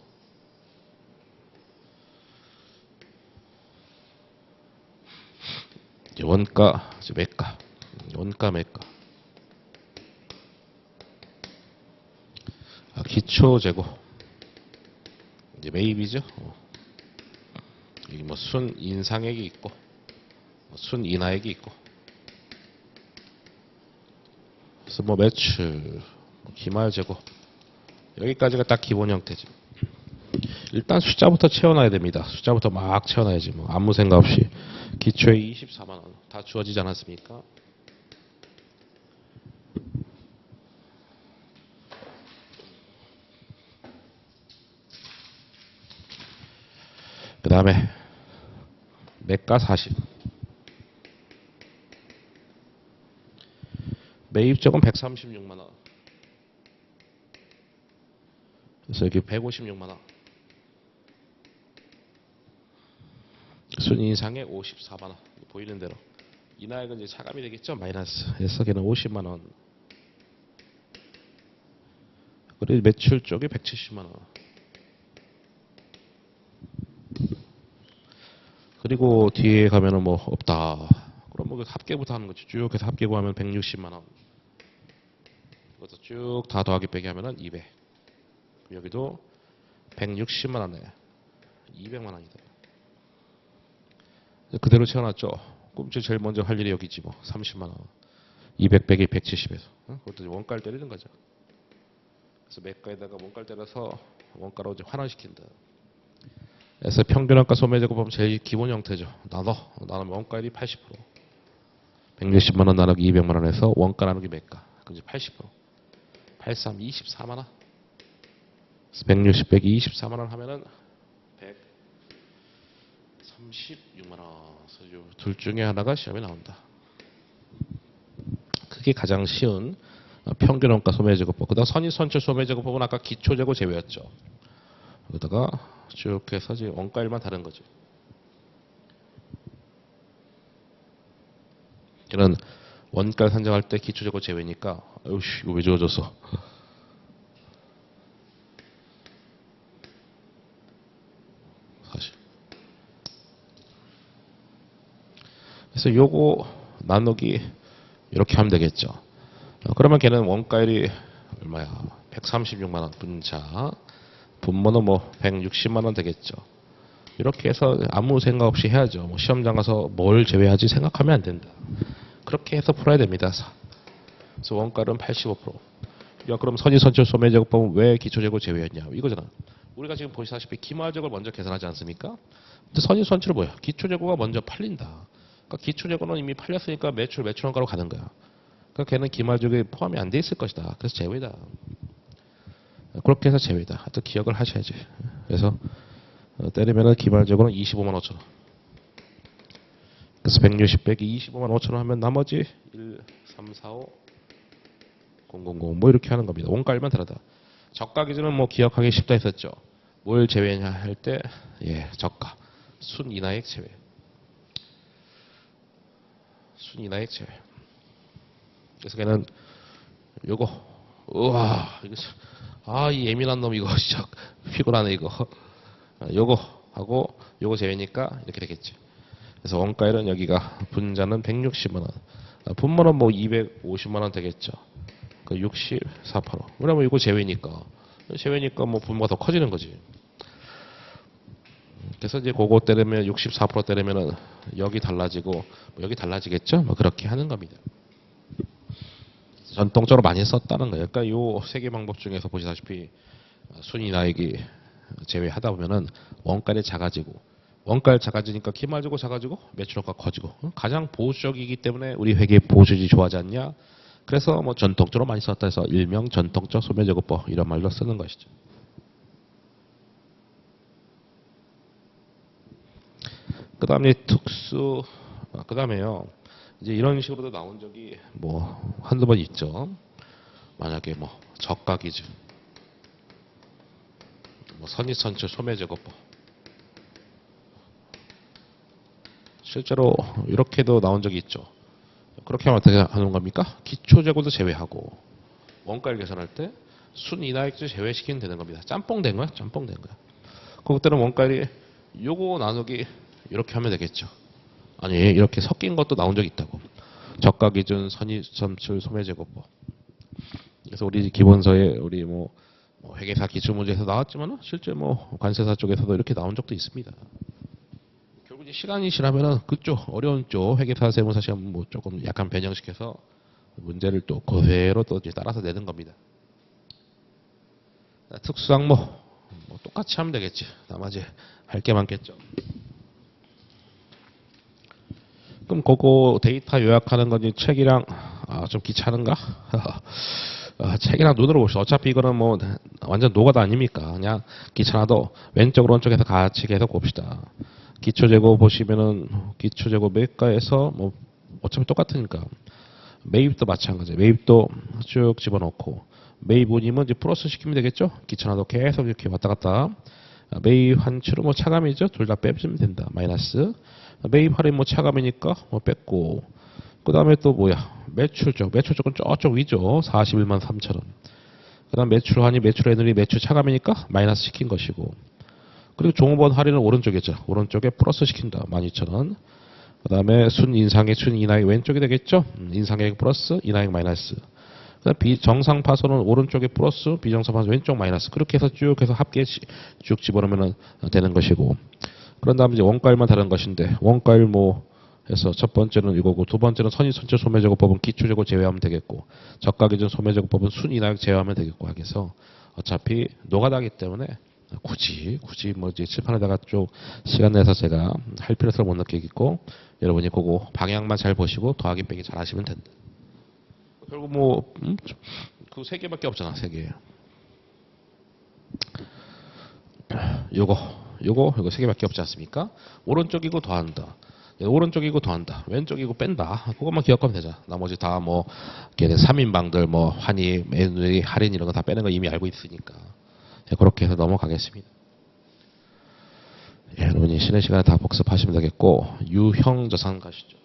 이제 원가, 이제 매가, 원가 매가. 기초 재고 이제 매입이죠. 여기 뭐 순 인상액이 있고 순 인하액이 있고 그래서 뭐 매출 뭐 기말 재고 여기까지가 딱 기본 형태죠. 일단 숫자부터 채워놔야 됩니다. 숫자부터 막 채워놔야지 뭐 아무 생각 없이. 기초에 24만 원 다 주어지지 않았습니까? 그 다음에 매가 40 매입적은 136만 원. 그래서 여기 156만 원. 순인상에 54만 원. 보이는 대로. 인하액은 이제 차감이 되겠죠. 마이너스. 그래서 걔는 50만 원. 그리고 매출 쪽에 170만 원. 그리고 뒤에 가면은 뭐 없다. 그럼 뭐 합계부터 하는 거죠. 쭉 해서 합계 구하면 160만 원. 이것도 쭉 다 더하기 빼기 하면은 200. 여기도 160만 원에 200만 원이다. 그대로 채워놨죠. 꿈치 제일 먼저 할 일이 여기지 뭐 30만 원. 200 빼기 170에서. 그것도 원가를 때리는 거죠. 그래서 매가에다가 원가를 때려서 원가로 이제 환원시킨다. 그래서 평균원가 소매제곱 보면 제일 기본 형태죠. 나눠. 나누면 원가율이 80%. 160만 원 나누기 200만 원에서 원가 나누기 매가. 그럼 이제 80%. 83, 24만 원. 160 빼기 24만 원 하면은 136만 원. 둘 중에 하나가 시험에 나온다. 그게 가장 쉬운 평균 원가 소매제곱법. 그다음 선의선출 소매제곱법은 아까 기초재고 제외였죠. 여기다가 쭉 해서 이제 원가일만 다른 거지. 이런 원가 산정할 때 기초재고 제외니까 어이씨 이거 왜 지워졌어. 사실. 그래서 요거 나누기 이렇게 하면 되겠죠. 그러면 걔는 원가율이 얼마야? 136만 원 분자. 분모는 뭐 160만 원 되겠죠. 이렇게 해서 아무 생각 없이 해야죠. 뭐 시험장 가서 뭘 제외하지 생각하면 안 된다. 그렇게 해서 풀어야 됩니다. 그래서 원가는 85%. 야, 그럼 선의선출 소매제곱법은 왜 기초재고 제외했냐? 이거잖아. 우리가 지금 보시다시피 기말재고를 먼저 계산하지 않습니까? 근데 선의선출은 뭐야? 기초재고가 먼저 팔린다. 그러니까 기초재고는 이미 팔렸으니까 매출원가로 가는 거야. 그러니까 걔는 기말재고에 포함이 안 돼 있을 것이다. 그래서 제외다. 그렇게 해서 제외다. 하여튼 기억을 하셔야지. 그래서 때리면은 기말재고는 25만 5천 원. 그래서 160 빼기 25만 5천 원 하면 나머지 1, 3, 4, 5, 000 뭐 이렇게 하는 겁니다. 원가일만 다르다. 저가 기준은 뭐 기억하기 쉽다 했었죠. 뭘 제외냐 할 때 저가. 순인하액 제외. 순인하액 제외. 그래서 걔는 요거 우와 이거 이 예민한 놈 이거 진짜 피곤하네 이거. 요거 하고 요거 제외니까 이렇게 되겠지. 그래서 원가율은 여기가 분자는 160만 원. 분모는 뭐 250만 원 되겠죠. 그 64%. 왜냐면 이거 제외니까 뭐 분모가 더 커지는 거지. 그래서 이제 그거 때리면 64% 때리면은 여기 달라지고 뭐 여기 달라지겠죠. 뭐 그렇게 하는 겁니다. 전통적으로 많이 썼다는 거예요. 그러니까 요 세 개 방법 중에서 보시다시피 순이나액이 제외하다 보면은 원가율이 작아지고 원가율 작아지니까 기말재고 작아지고 매출원가 커지고 가장 보수적이기 때문에 우리 회계 보수지 좋아하지 않냐. 그래서 뭐 전통적으로 많이 썼다 해서 일명 전통적 소매제곱법 이런 말로 쓰는 것이죠. 그 다음에 특수 그 다음에요. 이제 이런 식으로도 나온 적이 뭐 한두 번 있죠. 만약에 뭐 저가 기준, 뭐 선의선출 소매제곱법. 실제로 이렇게도 나온 적이 있죠. 그렇게 하면 어떻게 하는 겁니까? 기초재고도 제외하고 원가를 계산할 때 순이나액도 제외시키면 되는 겁니다. 짬뽕 된 거야? 짬뽕 된 거야. 그때는 원가율이 요거 나누기 이렇게 하면 되겠죠. 아니 이렇게 섞인 것도 나온 적이 있다고. 저가 기준 선의선출 소매제곱법. 그래서 우리 기본서에 우리 뭐 회계사 기출 문제에서 나왔지만 실제 뭐 관세사 쪽에서도 이렇게 나온 적도 있습니다. 결국 이제 시간이 지나면은 그쪽 어려운 쪽 회계사 세무사 시험 뭐 조금 약간 변형시켜서 문제를 또 그대로 또 이제 따라서 내는 겁니다. 특수항목 뭐 똑같이 하면 되겠지. 나머지 할 게 많겠죠. 그럼 그거 데이터 요약하는 건지 책이랑 좀 귀찮은가? 책이랑 눈으로 보시죠. 어차피 이거는 뭐 완전 노가다 아닙니까? 그냥 귀찮아도 왼쪽 오른쪽에서 같이 계속 봅시다. 기초재고 보시면은 기초재고 매가에서 뭐 어차피 똑같으니까 매입도 마찬가지. 매입도 쭉 집어넣고 매입 운임은 이제 플러스 시키면 되겠죠. 귀찮아도 계속 이렇게 왔다 갔다. 매입 환출은 뭐 차감이죠. 둘 다 빼주면 된다. 마이너스. 매입 할인 뭐 차감이니까 뭐 뺐고. 그 다음에 또 뭐야? 매출 쪽. 매출 쪽은 저쪽 위죠. 41만 3천 원. 그 다음 매출 환이 매출 애들이 매출 차감이니까 마이너스 시킨 것이고. 그리고 종업원 할인은 오른쪽이죠. 오른쪽에 플러스 시킨다. 12,000원. 그 다음에 순인상액, 순인하액 왼쪽이 되겠죠. 인상액 플러스, 인하액 마이너스. 그 다음 정상 파손은 오른쪽에 플러스, 비정상 파손 왼쪽 마이너스. 그렇게 해서 쭉 해서 합계 쭉 집어넣으면 되는 것이고. 그런 다음에 이제 원가율만 다른 것인데, 원가율 뭐 해서 첫 번째는 이거고, 두 번째는 선의선출 소매제곱법은 기초재고 제외하면 되겠고, 저가 기준 소매제곱법은 순인하액 제외하면 되겠고 하겠어. 어차피 노가다기 때문에 굳이 뭐 이제 칠판에다가 쭉 시간 내서 제가 할 필요성을 못 느끼겠고, 여러분이 그거 방향만 잘 보시고 더하기 빼기 잘 하시면 된다. 결국 뭐 그 세 개밖에 없잖아. 세 개. 요거 세 개밖에 없지 않습니까? 오른쪽이고 더한다. 오른쪽이고 더한다. 왼쪽이고 뺀다. 그것만 기억하면 되잖아. 나머지 다 뭐 걔네 3인방들 뭐 환희, 매누리, 할인 이런 거 다 빼는 거 이미 알고 있으니까. 그렇게 해서 넘어가겠습니다. 여러분이 쉬는 시간에 다 복습하시면 되겠고, 유형자산 가시죠.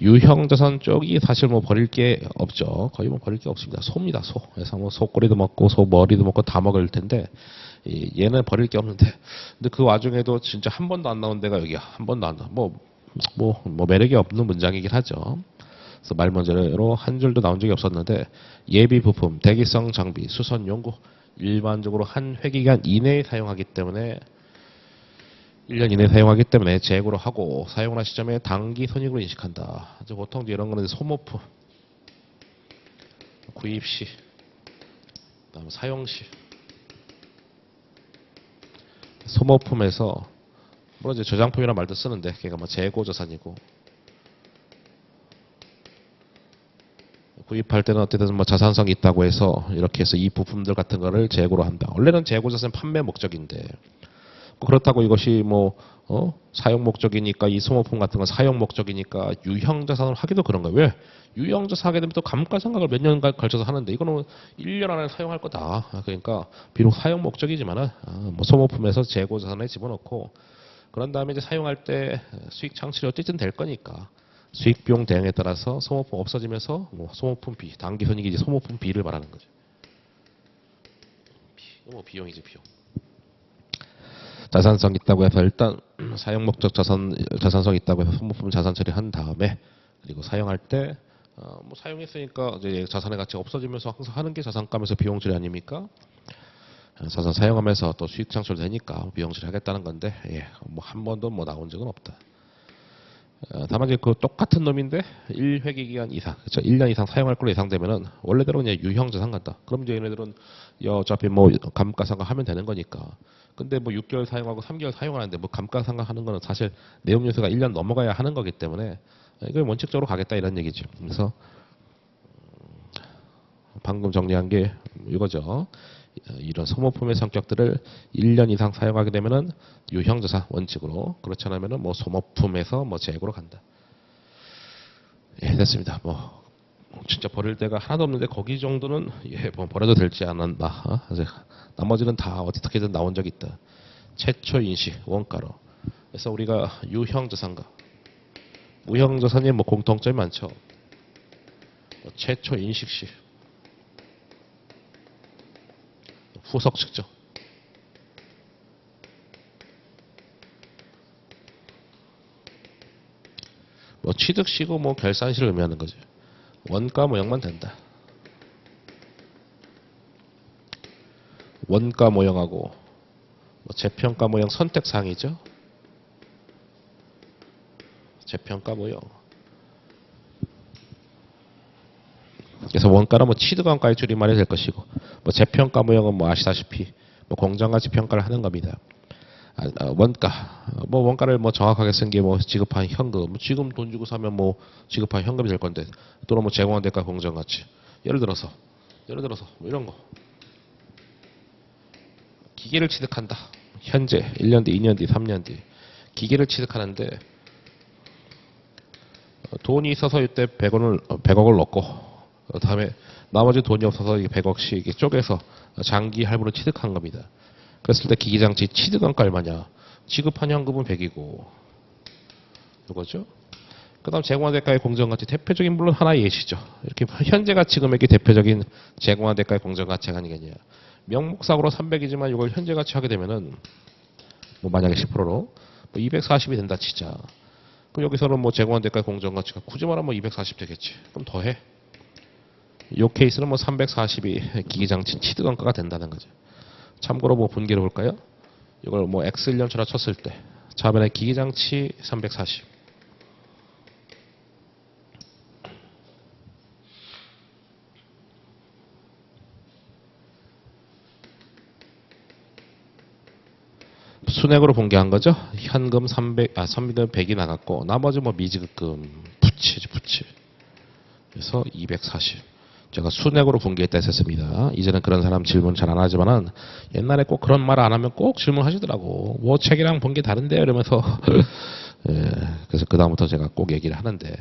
유형자산 쪽이 사실 뭐 버릴 게 없죠. 거의 뭐 버릴 게 없습니다. 소입니다. 소. 그래서 뭐 소꼬리도 먹고 소 머리도 먹고 다 먹을 텐데, 얘는 버릴 게 없는데, 근데 그 와중에도 진짜 한 번도 안 나온 데가 여기야. 한 번도 안 나와. 뭐 매력이 없는 문장이긴 하죠. 그래서 말 먼저로 한 줄도 나온 적이 없었는데, 예비 부품, 대기성 장비, 수선 연구 일반적으로 한 회기간 이내에 사용하기 때문에 1년 이내에 사용하기 때문에 재고로 하고 사용할 시점에 단기 손익으로 인식한다. 보통 이런 거는 소모품, 구입 시, 그다음 사용 시, 소모품에서 물론 이제 저장품이란 말도 쓰는데 걔가 뭐 재고 자산이고, 구입할 때는 어쨌든 뭐 자산성이 있다고 해서 이렇게 해서 이 부품들 같은 거를 재고로 한다. 원래는 재고 자산 판매 목적인데, 그렇다고 이것이 뭐 사용 목적이니까 이 소모품 같은 건 사용 목적이니까 유형 자산을 하기도 그런 거예요. 왜? 유형 자산 하게 되면 또 감가상각을 몇 년간 걸쳐서 하는데 이거는 1년 안에 사용할 거다. 그러니까 비록 사용 목적이지만은 뭐 소모품에서 재고 자산에 집어넣고, 그런 다음에 이제 사용할 때 수익 창출이 어쨌든 될 거니까 수익 비용 대응에 따라서 소모품 없어지면서 뭐 소모품 비, 단기 손익이 이제 소모품 비를 말하는 거죠. 뭐 비용이지 비용. 자산성 있다고 해서 일단 사용 목적 자산성 있다고 해서 소모품 자산 처리한 다음에, 그리고 사용할 때 뭐 사용했으니까 이제 자산의 가치가 없어지면서 항상 하는 게 자산감에서 비용 처리 아닙니까? 자산 사용하면서 또 수익 창출되니까 비용 처리하겠다는 건데, 뭐 한 번도 뭐 나온 적은 없다. 다만 이제 그 똑같은 놈인데 1회기 기간 이상, 그렇죠? 1년 이상 사용할 걸로 예상되면은 원래대로 그냥 유형 자산 간다. 그럼 이제 얘네들은 어차피 뭐 감가상각 하면 되는 거니까. 근데 뭐 6개월 사용하고 3개월 사용하는데 뭐 감가상각 하는 거는 사실 내용 요소가 1년 넘어가야 하는 거기 때문에 이걸 원칙적으로 가겠다 이런 얘기죠. 그래서 방금 정리한 게 이거죠. 이런 소모품의 성격들을 1년 이상 사용하게 되면은 유형자산 원칙으로, 그렇지 않으면은 뭐 소모품에서 뭐 재고로 간다. 됐습니다. 뭐 진짜 버릴 데가 하나도 없는데 거기 정도는 뭐 버려도 될지 않았나. 나머지는 다 어떻게든 나온 적이 있다. 최초 인식 원가로. 그래서 우리가 유형자산과 무형자산이 뭐 공통점이 많죠. 최초 인식 시 후석 측정. 뭐 취득시고 뭐 결산시를 의미하는 거죠. 원가 모형만 된다. 원가 모형하고 뭐 재평가 모형 선택사항이죠. 재평가 모형. 그래서 원가는 뭐 취득원가의 줄임말이 될 것이고, 뭐 재평가 모형은 뭐 아시다시피 뭐 공정가치 평가를 하는 겁니다. 원가, 뭐 원가를 뭐 정확하게 쓴 게 뭐 지급한 현금, 지금 돈 주고 사면 뭐 지급한 현금이 될 건데, 또는 뭐 제공한 대가 공정가치. 예를 들어서 뭐 이런 거. 기계를 취득한다. 현재 1년 뒤, 2년 뒤, 3년 뒤 기계를 취득하는데 돈이 있어서 이때 100억을 넣고, 그다음에 나머지 돈이 없어서 100억씩 쪼개서 장기 할부로 취득한 겁니다. 그랬을 때 기기장치 취득원가 얼마냐? 지급한 현금은 100이고 이거죠. 그다음 제공한 대가의 공정가치, 대표적인 물론 하나의 예시죠. 이렇게 현재 가치 금액이 대표적인 제공한 대가의 공정가치가 아니겠냐. 명목상으로 300이지만 이걸 현재 가치 하게 되면은 뭐 만약에 10%로 뭐 240이 된다 치자. 그럼 여기서는 뭐 제공한 대가의 공정가치가 굳이 말하면 뭐 240 되겠지. 그럼 더해. 이 케이스는 뭐 340이 기기장치 취득원가가 된다는 거죠. 참고로 뭐 분기를 볼까요? 이걸 뭐 X1년처럼 쳤을 때 자변의 기기장치 340. 순액으로 공개한 거죠. 현금 300, 100이 나갔고 나머지 뭐 미지급금 부채지 부채. 그래서 240. 제가 순액으로 공개했다 했었습니다. 이제는 그런 사람 질문 잘 안 하지만은 옛날에 꼭 그런 말 안 하면 꼭 질문하시더라고. 뭐 책이랑 본게 다른데요 이러면서 예, 그래서 그다음부터 제가 꼭 얘기를 하는데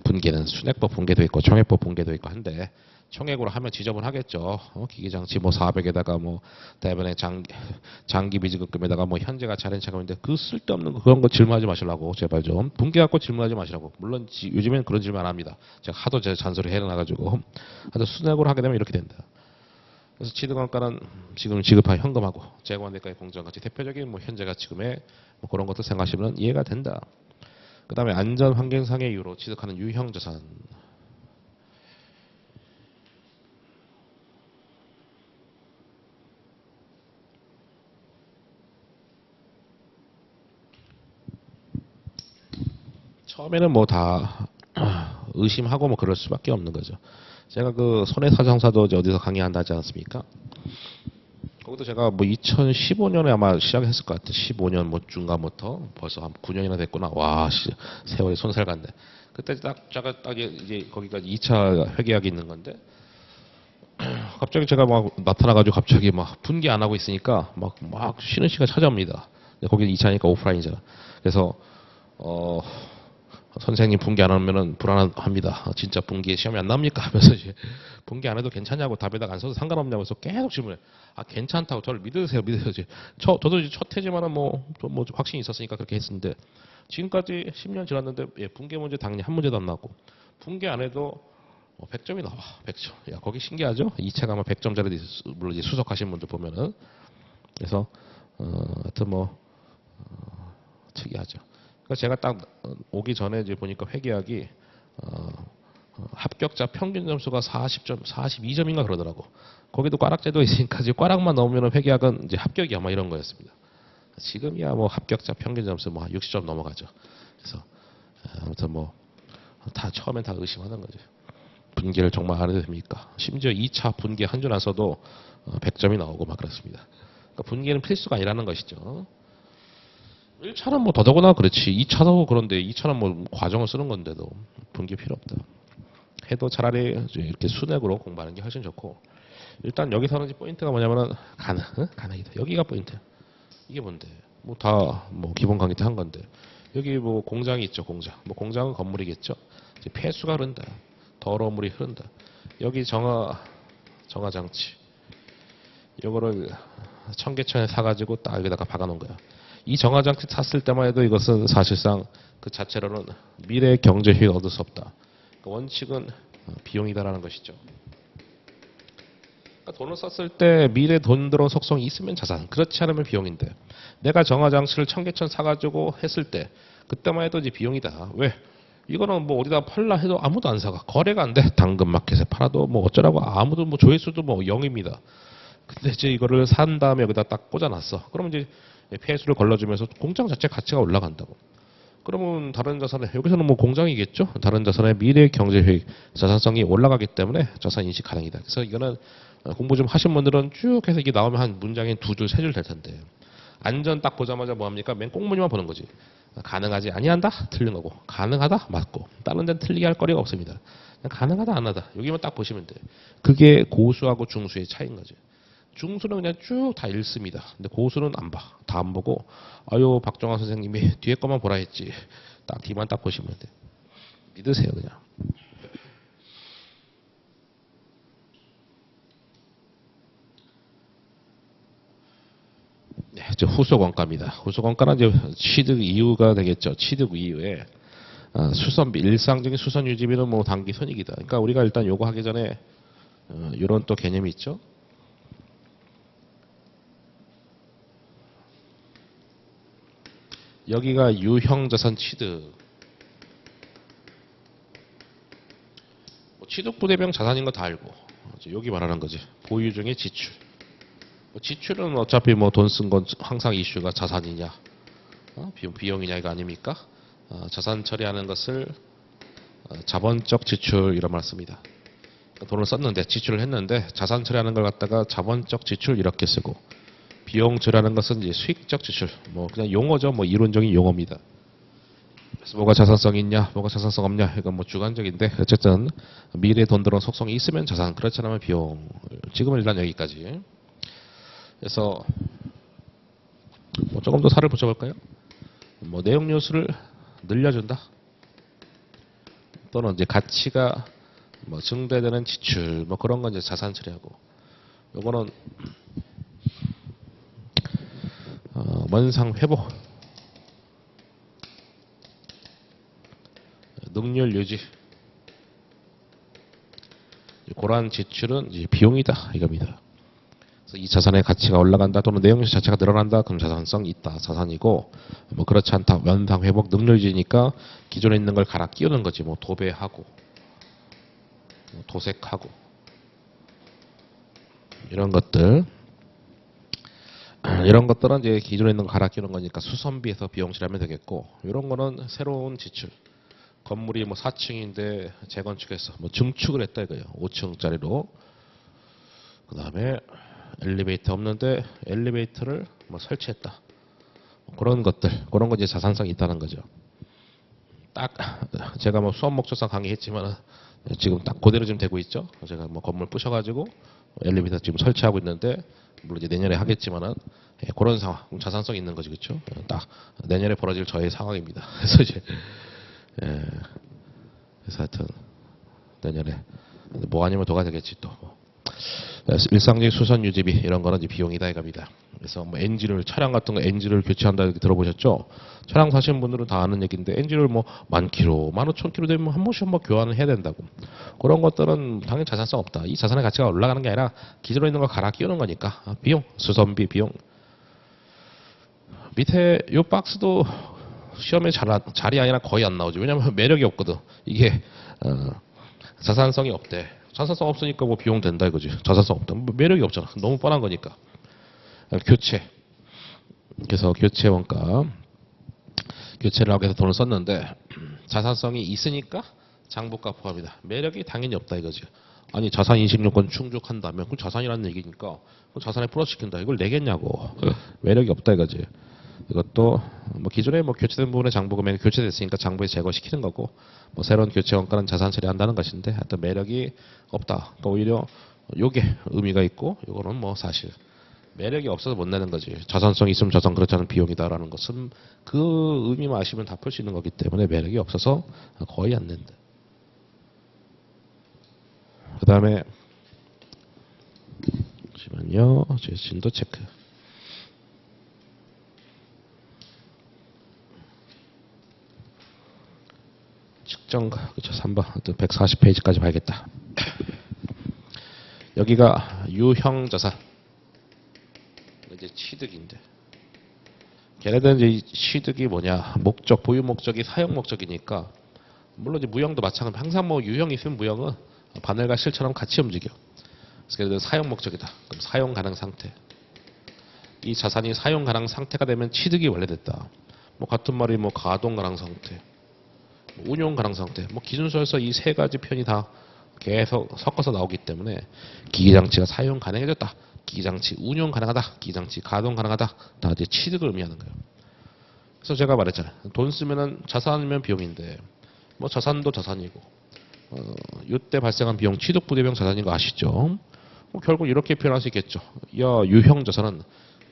분계는 순액법 분계도 있고 총액법 분계도 있고 한데 총액으로 하면 지저분하겠죠. 기기장치 뭐 400에다가 뭐 대변에 장기 비지급금에다가 뭐 현재가 차례차감인데 그 쓸데없는 그런 거 질문하지 마시라고 제발 좀 분계 갖고 질문하지 마시라고. 물론 요즘엔 그런 질문 안 합니다. 제가 하도 제 잔소리 해놔가지고 하도 순액으로 하게 되면 이렇게 된다. 그래서 취득원가는 지금 지급한 현금하고 재고환대가의 공정가치 대표적인 뭐 현재 가치금액 뭐 그런 것도 생각하시면 이해가 된다. 그 다음에 안전 환경상의 이유로 취득하는 유형자산. 처음에는 뭐 다 의심하고 뭐 그럴 수밖에 없는 거죠. 제가 그 손해사정사도 어디서 강의한다 하지 않았습니까? 거기도 제가 뭐 2015년에 아마 시작했을 것 같아요. 15년 뭐 중간부터 벌써 한 9년이나 됐구나. 와, 세월이 손살 갔네. 그때 제가 딱 이제 거기가 2차 회계학이 있는 건데 갑자기 제가 막 나타나가지고 갑자기 막 분기 안 하고 있으니까 막 쉬는 시간 찾아옵니다. 거기 2차니까 오프라인이잖아. 그래서 선생님 분기 안 하면은 불안합니다. 진짜 분기에 시험이 안 납니까? 하면서 이제 분기 안 해도 괜찮냐고 답에다가 안 써도 상관없냐고 해서 계속 질문해. 아 괜찮다고 저를 믿으세요. 저도 이제 첫 해지만은 뭐 확신이 있었으니까 그렇게 했었는데 지금까지 10년 지났는데 예, 분기 문제 당연히 한 문제도 안 나왔고 분기 안 해도 100점이 나와. 100점. 야 거기 신기하죠? 2차 가면 100점짜리 물론 이제 수석하신 분들 보면은 그래서 하여튼 뭐 특이하죠. 그러니까 제가 딱 오기 전에 이제 보니까 회계학이 합격자 평균 점수가 40점, 42점인가 그러더라고. 거기도 꽈락제도 있으니까 이제 꽈락만 넣으면 회계학은 이제 합격이야 뭐 이런 거였습니다. 지금이야 뭐 합격자 평균 점수 뭐 60점 넘어가죠. 그래서 아무튼 뭐 다 처음엔 다 의심하는 거죠. 분기를 정말 안 해도 됩니까? 심지어 2차 분기 한 줄 안 써도 100점이 나오고 막 그렇습니다. 그러니까 분기는 필수가 아니라는 것이죠. 1차는 뭐 더더구나 그렇지. 2차도 그런데 2차는 뭐 과정을 쓰는 건데도 분기 필요 없다. 해도 차라리 이렇게 순액으로 공부하는 게 훨씬 좋고 일단 여기서는 포인트가 뭐냐면은 가능이다. 여기가 포인트. 이게 뭔데? 뭐 다 뭐 기본 강의 때 한 건데 여기 뭐 공장이 있죠. 뭐 공장은 건물이겠죠. 이제 폐수가 흐른다. 더러운 물이 흐른다. 여기 정화 장치. 요거를 청계천에 사가지고 딱 여기다가 박아놓은 거야. 이 정화장치 샀을 때만 해도 이것은 사실상 그 자체로는 미래 경제 효익을 얻을 수 없다. 그 원칙은 비용이다라는 것이죠. 그러니까 돈을 썼을 때 미래 돈 들어온 속성이 있으면 자산, 그렇지 않으면 비용인데 내가 정화장치를 청계천 사가지고 했을 때 그때만 해도 이제 비용이다. 왜? 이거는 뭐 어디다 팔라 해도 아무도 안 사가. 거래가 안 돼. 당근마켓에 팔아도 뭐 어쩌라고 아무도 뭐 조회수도 뭐 0입니다. 근데 이제 이거를 산 다음에 여기다 딱 꽂아놨어. 그러면 이제 폐수를 걸러주면서 공장 자체 가치가 올라간다고. 그러면 다른 자산에 여기서는 뭐 공장이겠죠. 다른 자산의 미래 경제 효익, 자산성이 올라가기 때문에 자산 인식 가능이다. 그래서 이거는 공부 좀 하신 분들은 쭉 해서 이게 나오면 한 문장에 2줄, 3줄 될 텐데 안전 딱 보자마자 뭐 합니까? 맨 꽁무니만 보는 거지. 가능하지 아니한다? 틀린 거고 가능하다? 맞고 다른 데는 틀리게 할 거리가 없습니다. 그냥 가능하다 안 하다 여기만 딱 보시면 돼. 그게 고수하고 중수의 차이인 거죠. 중수는 그냥 쭉 다 읽습니다. 근데 고수는 안 봐. 다 안 보고 아유 박정환 선생님이 뒤에 것만 보라 했지. 딱 뒤만 딱 보시면 돼. 믿으세요 그냥. 네, 저 후속 원가입니다. 후속 원가는 이제 취득 이유가 되겠죠. 취득 이후에 수선비, 일상적인 수선 유지비는 뭐 단기 손익이다. 그러니까 우리가 일단 요거 하기 전에 이런 또 개념이 있죠. 여기가 유형자산 취득. 뭐 취득부대명 자산인 거 다 알고 여기 말하는 거지. 보유 중에 지출. 지출은 어차피 뭐 돈 쓴 건 항상 이슈가 자산이냐 비용이냐 이거 아닙니까? 자산 처리하는 것을 자본적 지출 이런 말 씁니다. 그러니까 돈을 썼는데 지출을 했는데 자산 처리하는 걸 갖다가 자본적 지출 이렇게 쓰고 비용주라는 것은 이제 수익적 지출, 뭐 그냥 용어죠. 뭐 이론적인 용어입니다. 그래서 뭐가 자산성이 있냐, 뭐가 자산성 없냐, 이건 뭐 주관적인데 어쨌든 미래에 돈 들어온 속성이 있으면 자산, 그렇지 않으면 비용. 지금은 일단 여기까지. 그래서 뭐 조금 더 살을 붙여볼까요? 뭐 내용 요소를 늘려준다. 또는 이제 가치가 뭐 증대되는 지출, 뭐 그런 건 이제 자산 처리하고. 요거는 원상 회복, 능률 유지. 그러한 지출은 이제 비용이다 이겁니다. 그래서 이 자산의 가치가 올라간다 또는 내용 자체가 늘어난다 그럼 자산성이 있다 자산이고, 뭐 그렇지 않다 원상 회복 능률 유지니까 기존에 있는 걸 갈아 끼우는 거지. 뭐 도배하고 뭐 도색하고 이런 것들. 이런 것들은 이제 기존에 있는 거 갈아 끼우는 거니까 수선비에서 비용치라면 되겠고, 이런 거는 새로운 지출. 건물이 뭐 4층인데 재건축해서 뭐 증축을 했다 이거예요. 5층짜리로. 그 다음에 엘리베이터 없는데 엘리베이터를 뭐 설치했다. 뭐 그런 것들, 그런 거 이제 자산성이 있다는 거죠. 딱 제가 뭐 수업 목적상 강의했지만 지금 딱 그대로 지금 되고 있죠. 제가 뭐 건물 부셔가지고 엘리베이터 지금 설치하고 있는데, 물론 이제 내년에 하겠지만은 그런 상황, 자산성이 있는 거지, 그렇죠? 딱 내년에 벌어질 저의 상황입니다. 그래서 이제 그래서 하여튼 내년에 뭐 아니면 도가 되겠지 또. 그래서 일상적인 수선 유지비 이런 거는 이제 비용이다 이겁니다. 그래서 뭐 엔진을, 차량 같은 거 엔진을 교체한다 이렇게 들어보셨죠? 차량 사시는 분들은 다 아는 얘기인데 엔진을 뭐 10,000km, 15,000km 되면 한 번씩 한번 교환을 해야 된다고. 그런 것들은 당연히 자산성 없다. 이 자산의 가치가 올라가는 게 아니라 기존에 있는 걸 갈아 끼우는 거니까 비용, 수선비 비용. 밑에 요 박스도 시험에 잘이 아니라 거의 안 나오죠. 왜냐하면 매력이 없거든. 이게 자산성이 없대. 자산성 없으니까 뭐 비용 된다 이거지. 자산성 없다. 뭐 매력이 없잖아. 너무 뻔한 거니까. 교체. 그래서 교체 원가. 교체를 하기 위해서 돈을 썼는데 자산성이 있으니까 장부가 포함이다. 매력이 당연히 없다 이거지. 아니 자산 인식 요건 충족한다면 그건 자산이라는 얘기니까 그건 자산에 플러스시킨다. 이걸 내겠냐고. 매력이 없다 이거지. 이것도 뭐 기존에 뭐 교체된 부분의 장부 금액이 교체됐으니까 장부에 제거시키는 거고, 뭐 새로운 교체 원가는 자산 처리한다는 것인데 하여튼 매력이 없다. 그러니까 오히려 요게 의미가 있고 요거는 뭐 사실 매력이 없어서 못 내는 거지. 자산성이 있으면 자산, 그렇지 않은 비용이다라는 것은 그 의미만 아시면 다 풀 수 있는 거기 때문에 매력이 없어서 거의 안 낸다. 그 다음에 잠시만요. 제 진도 체크. 측정, 그렇죠. 3번. 140페이지까지 봐야겠다. 여기가 유형 자산. 이제 취득인데. 걔네들은 이제 취득이 뭐냐. 목적, 보유 목적이 사용 목적이니까. 물론 이제 무형도 마찬가지로 항상 뭐 유형이 있으면 무형은 바늘과 실처럼 같이 움직여. 그래서 걔네들은 사용 목적이다. 그럼 사용 가능 상태. 이 자산이 사용 가능 상태가 되면 취득이 원래 됐다. 뭐 같은 말이 뭐 가동 가능 상태. 운용 가능 상태. 뭐 기준서에서 이 세 가지 표현이 다 계속 섞어서 나오기 때문에 기기장치가 사용 가능해졌다. 기기장치 운용 가능하다. 기기장치 가동 가능하다. 다 이제 취득을 의미하는 거예요. 그래서 제가 말했잖아요. 돈 쓰면은 자산이면 비용인데 뭐 자산도 자산이고 이때 발생한 비용 취득 부대비용 자산인 거 아시죠? 뭐 결국 이렇게 표현할 수 있겠죠. 야 유형 자산은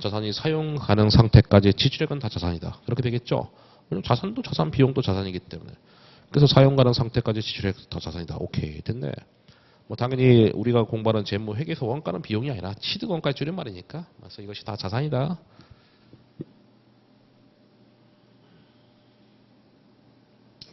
자산이 사용 가능 상태까지 지출액은 다 자산이다. 그렇게 되겠죠. 왜냐면 자산도 자산, 비용도 자산이기 때문에. 그래서 사용 가능 상태까지 지출액 다 자산이다. 오케이, 됐네. 뭐 당연히 우리가 공부하는 재무 회계에서 원가는 비용이 아니라 취득 원가의 줄임말이니까. 그래서 이것이 다 자산이다.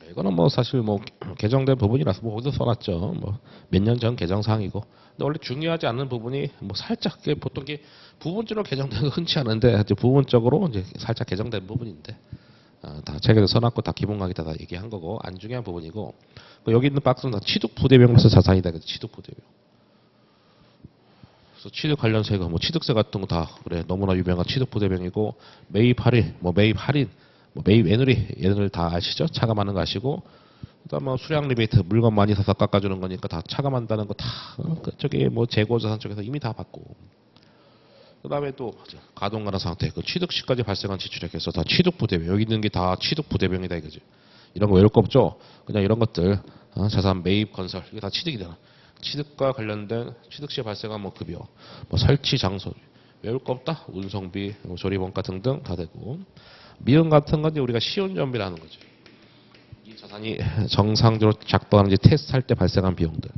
이거는 뭐 사실 뭐 개정된 부분이라서 뭐 어디서 써놨죠. 뭐 몇 년 전 개정 사항이고. 근데 원래 중요하지 않은 부분이 뭐 살짝 보통 게 부분적으로 개정된 건 흔치 않은데 부분적으로 이제 살짝 개정된 부분인데. 다 책에도 써놨고 다 기본 강의 다 얘기한 거고 안 중요한 부분이고, 여기 있는 박스는 다 취득 부대비용으로서 자산이다. 그래서 취득 부대비용. 그래서 취득 관련 세금, 뭐 취득세 같은 거 다 그래 너무나 유명한 취득 부대비용이고, 매입 할인, 뭐 매입 할인, 뭐 매입 애누리 얘네들 다 아시죠? 차감하는 거 아시고, 그다음 뭐 수량 리베이트 물건 많이 사서 깎아주는 거니까 다 차감한다는 거 다 저기 뭐 재고 자산 쪽에서 이미 다 받고. 그다음에 또 가동 가능 상태, 그 취득 시까지 발생한 지출액에서 다 취득 부대병, 여기 있는 게 다 취득 부대병이다 이거지. 이런 거 외울 거 없죠? 그냥 이런 것들, 자산 매입 건설 이게 다 취득이다. 취득과 관련된 취득 시에 발생한 뭐 급여, 뭐 설치 장소 외울 거 없다. 운송비, 뭐 조립원가 등등 다 되고, 미음 같은 건 이제 우리가 시운전비라는 거죠. 이 자산이 정상적으로 작동하는지 테스트할 때 발생한 비용들.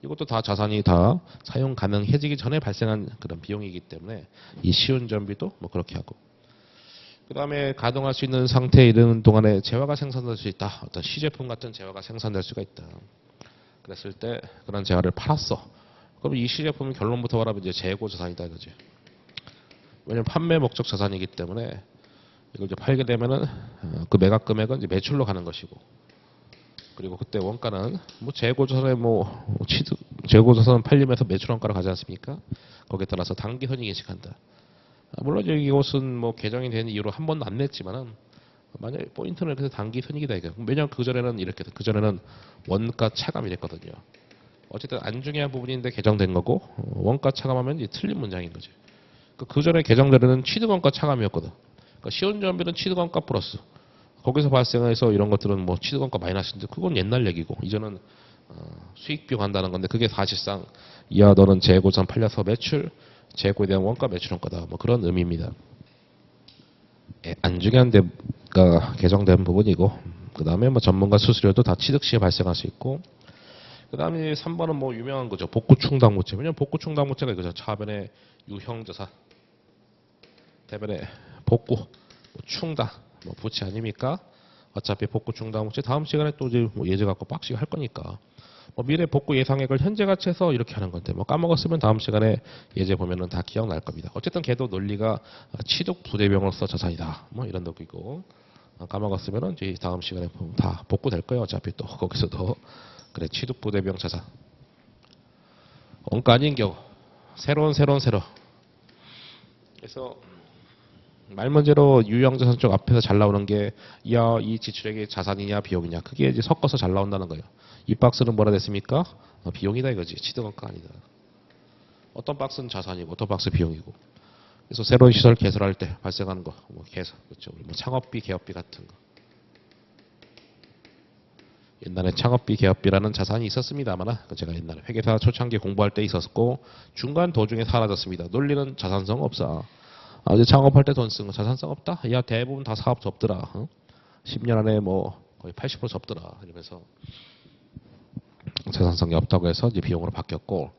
이것도 다 자산이 다 사용 가능해지기 전에 발생한 그런 비용이기 때문에 이 시운전비도 뭐 그렇게 하고. 그 다음에 가동할 수 있는 상태에 이르는 동안에 재화가 생산될 수 있다. 어떤 시제품 같은 재화가 생산될 수가 있다. 그랬을 때 그런 재화를 팔았어. 그럼 이 시제품은 결론부터 말하면 이제 재고 자산이다 이거지. 왜냐면 판매 목적 자산이기 때문에 이걸 이제 팔게 되면은 그 매각 금액은 이제 매출로 가는 것이고, 그리고 그때 원가는 뭐 재고자산에 뭐 취득 재고자산 팔림에서 매출 원가를 가지 않습니까? 거기에 따라서 단기 손익 인식한다. 물론 이것은 뭐 개정이 된 이후로 한 번도 안 냈지만은 만약에 포인트는 이렇게 해서 단기 손익이다 이거. 왜냐면 그 전에는 이렇게 그 전에는 원가 차감 이랬거든요. 어쨌든 안 중요한 부분인데 개정된 거고, 원가 차감하면 이제 틀린 문장인 거지. 그 전에 개정되는 취득원가 차감이었거든. 그러니까 시운전비는 취득원가 플러스. 거기서 발생해서 이런 것들은 뭐 취득원가 마이너스인데 그건 옛날 얘기고, 이제는 수익 비용 한다는 건데, 그게 사실상 이야 너는 재고자산 팔려서 매출, 재고에 대한 원가 매출 원가다 뭐 그런 의미입니다. 안 중요한 데가 개정된 부분이고, 그 다음에 뭐 전문가 수수료도 다 취득 시에 발생할 수 있고, 그 다음에 3번은 뭐 유명한 거죠. 복구 충당 모채. 왜냐면 복구 충당 모채가 이거죠. 차변의 유형자산, 대변의 복구, 충당, 뭐 부채 아닙니까? 어차피 복구 충당 모채 다음 시간에 또 이제 뭐 예제 갖고 빡시게 할 거니까 뭐 미래 복구 예상액을 현재 가치에서 이렇게 하는 건데, 뭐 까먹었으면 다음 시간에 예제 보면은 다 기억날 겁니다. 어쨌든 걔도 논리가 취득 부대병으로서 자산이다. 뭐 이런 덕이고, 까먹었으면은 이제 다음 시간에 보면 다 복구될 거예요. 어차피 또 거기서도. 그래, 취득 부대병 자산. 원가 아닌 경우 새로. 그래서 말문제로 유형자산 쪽 앞에서 잘 나오는 게, 야, 이 지출액이 자산이냐 비용이냐, 그게 이제 섞어서 잘 나온다는 거예요. 이 박스는 뭐라 됐습니까? 비용이다 이거지. 취득원가 아니다. 어떤 박스는 자산이고 어떤 박스 비용이고. 그래서 새로운 시설 개설할 때 발생하는 거, 뭐 개설, 그렇죠. 뭐 창업비, 개업비 같은 거. 옛날에 창업비, 개업비라는 자산이 있었습니다만, 제가 옛날에 회계사 초창기 공부할 때 있었고 중간 도중에 사라졌습니다. 논리는 자산성 없어. 이제 창업할 때 돈 쓴 거 자산성 없다? 야, 대부분 다 사업 접더라. 10년 안에 뭐 거의 80% 접더라. 이러면서 자산성이 없다고 해서 이제 비용으로 바뀌었고,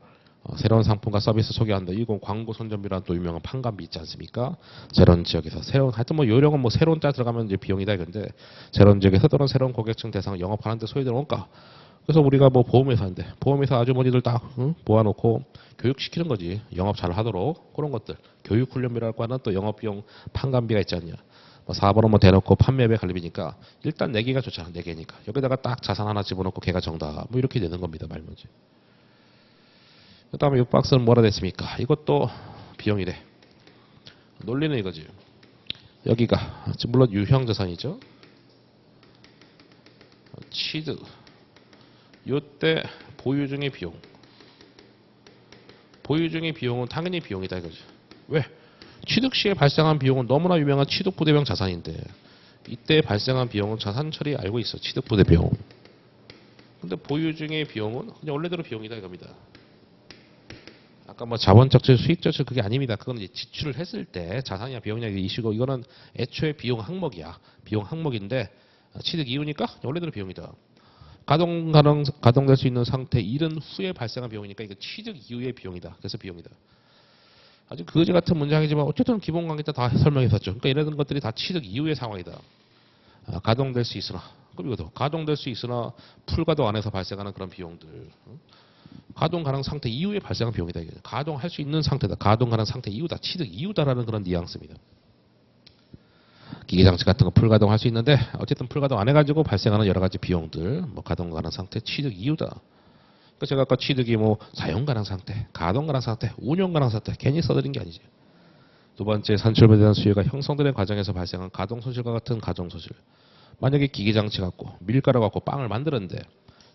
새로운 상품과 서비스 소개한다. 이건 광고 선전비라는 또 유명한 판관비 있지 않습니까? 새로운 지역에서 새로운, 하여튼 뭐 요령은 뭐 새로운 자 들어가면 이제 비용이다 이건데, 새로운 지역에서 또는 새로운 고객층 대상 영업하는데 소요되는 원가. 그래서 우리가 뭐 보험회사인데 보험회사 아주머니들 딱 모아놓고 교육시키는 거지. 영업 잘 하도록. 그런 것들 교육훈련비라고 하는 또 영업비용 판관비가 있지 않냐. 뭐 4번은 뭐 대놓고 판매배 관리비니까 일단 내기가 좋잖아. 내기니까 여기다가 딱 자산 하나 집어넣고 걔가 정답 뭐 이렇게 되는 겁니다. 말문제. 그 다음에 이 박스는 뭐라 됐습니까? 이것도 비용이래. 논리는 이거지. 여기가 물론 유형자산이죠. 취득. 이때 보유 중의 비용. 보유 중의 비용은 당연히 비용이다 이거죠. 왜? 취득 시에 발생한 비용은 너무나 유명한 취득 부대병 자산인데, 이때 발생한 비용은 자산 처리 알고 있어. 취득 부대 비용. 근데 보유 중의 비용은 그냥 원래대로 비용이다 이겁니다. 아까 뭐 자본적절, 수익적절 그게 아닙니다. 그건 이제 지출을 했을 때 자산이냐 비용이냐 이슈고, 이거는 애초에 비용 항목이야. 비용 항목인데 취득 이후니까 원래대로 비용이다. 가동될 수 있는 상태 이른 후에 발생한 비용이니까 이거 취득 이후의 비용이다. 그래서 비용이다. 아주 거지 같은 문장이지만 어쨌든 기본 관계 때 다 설명했었죠. 그러니까 이런 것들이 다 취득 이후의 상황이다. 가동될 수 있으나, 그럼 이것도 가동될 수 있으나 풀가동 안에서 발생하는 그런 비용들. 가동 가능 상태 이후에 발생한 비용이다. 가동할 수 있는 상태다. 가동 가능 상태 이후다. 취득 이후다라는 그런 뉘앙스입니다. 기계장치 같은 거 풀가동할 수 있는데 어쨌든 풀가동 안 해가지고 발생하는 여러 가지 비용들, 뭐 가동 가능 상태, 취득 이후다. 그러니까 제가 아까 취득이 뭐 사용 가능 상태, 가동 가능 상태, 운용 가능 상태 괜히 써드린 게 아니지. 두 번째, 산출물에 대한 수요가 형성되는 과정에서 발생한 가동 손실과 같은 가정 손실. 만약에 기계장치 갖고 밀가루 갖고 빵을 만드는데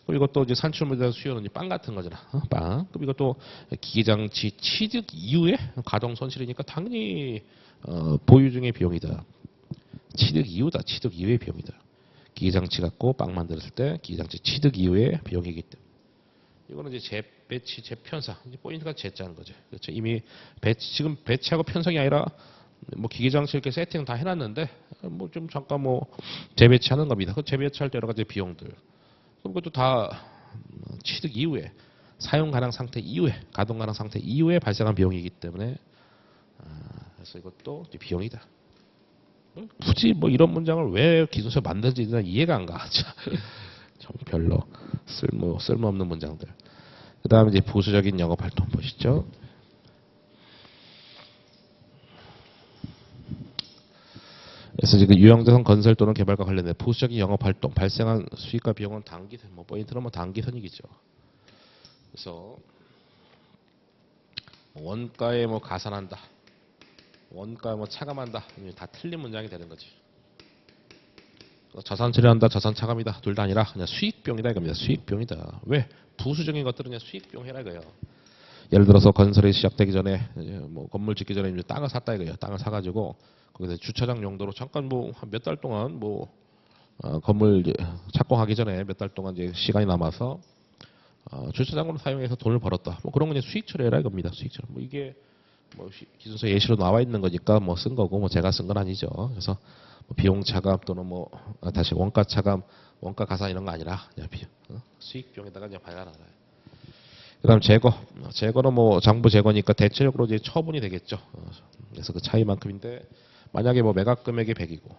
그럼 이것도 이제 산출물에 수요는 이제 빵 같은 거잖아. 빵. 그럼 이것도 기계장치 취득 이후에 가동 손실이니까 당연히 보유 중의 비용이다. 취득 이후다. 취득 이후의 비용이다. 기계장치 갖고 빵 만들었을 때 기계장치 취득 이후의 비용이기 때문에. 이거는 이제 재배치, 재편성. 이제 포인트가 재자는 거죠. 그렇죠. 이미 지금 배치하고 편성이 아니라 뭐 기계장치 이렇게 세팅 다 해놨는데 뭐 좀 잠깐 뭐 재배치하는 겁니다. 그 재배치할 때 여러 가지 비용들. 그럼 그것도 다 취득 이후에 사용 가능 상태 이후에 가동 가능 상태 이후에 발생한 비용이기 때문에 그래서 이것도 비용이다. 굳이 뭐 이런 문장을 왜 기술서 만들지는 이해가 안 가. 참 별로 쓸모없는 문장들. 그 다음에 이제 부수적인 영업 활동 보시죠. 그래서 지금 유형자산 건설 또는 개발과 관련된 부수적인 영업 활동 발생한 수익과 비용은 단기선, 뭐 포인트는 뭐 단기선이겠죠. 그래서 원가에 뭐 가산한다, 원가에 뭐 차감한다, 다 틀린 문장이 되는 거지. 자산 처리한다, 자산 차감이다, 둘 다 아니라 그냥 수익비용이다 이겁니다. 수익비용이다. 왜? 부수적인 것들은 그냥 수익비용 해라 이거예요. 예를 들어서 건설이 시작되기 전에 뭐 건물 짓기 전에 이제 땅을 샀다 이거예요. 땅을 사가지고 거기서 주차장 용도로 잠깐 뭐 한 몇 달 동안 뭐 건물 이제 착공하기 전에 몇 달 동안 이제 시간이 남아서 주차장으로 사용해서 돈을 벌었다. 뭐 그런 건 이제 수익 처리해라 이겁니다. 수익 처리. 뭐 이게 뭐 기준서 예시로 나와 있는 거니까 뭐 쓴 거고 뭐 제가 쓴 건 아니죠. 그래서 뭐 비용 차감 또는 뭐 다시 원가 차감, 원가 가산 이런 거 아니라 그냥 수익 비용에다가 그냥 발간하라. 그다음 재고. 재고는 뭐 장부 재고니까 대체적으로 이제 처분이 되겠죠. 그래서 그 차이만큼인데 만약에 뭐 매각 금액이 100이고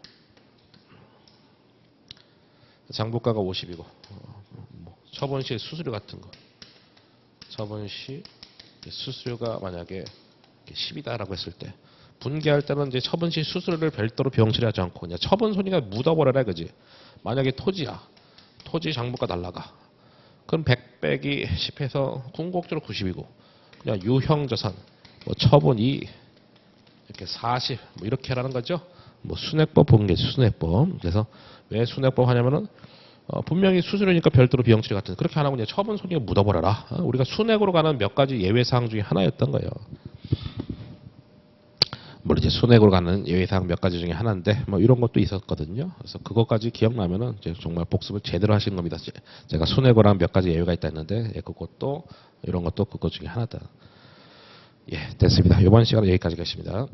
장부가가 50이고 뭐 처분 시 수수료 같은 거. 처분 시 수수료가 만약에 10이다라고 했을 때 분개할 때는 이제 처분 시 수수료를 별도로 비용 처리하지 않고 그냥 처분 손익에 묻어버려라 그지. 만약에 토지야. 토지 장부가 날라가. 그럼 100 빼기 10해서 궁극적으로 90이고 그냥 유형자산 뭐 처분 2 이렇게 40 뭐 이렇게 하라는 거죠. 뭐 순액법 보는 게 순액법. 그래서 왜 순액법 하냐면은 분명히 수수료니까 별도로 비용 처리 같은 그렇게 안 하고 그냥 처분 손익에 묻어버려라. 우리가 순액으로 가는 몇 가지 예외 사항 중에 하나였던 거예요. 물론 이제 순액으로 가는 예외사항 몇 가지 중에 하나인데 뭐 이런 것도 있었거든요. 그래서 그것까지 기억나면은 이제 정말 복습을 제대로 하신 겁니다. 제가 순액으로 한 몇 가지 예외가 있다 했는데 그것도 이런 것도 그것 중에 하나다. 예, 됐습니다. 이번 시간은 여기까지 하겠습니다.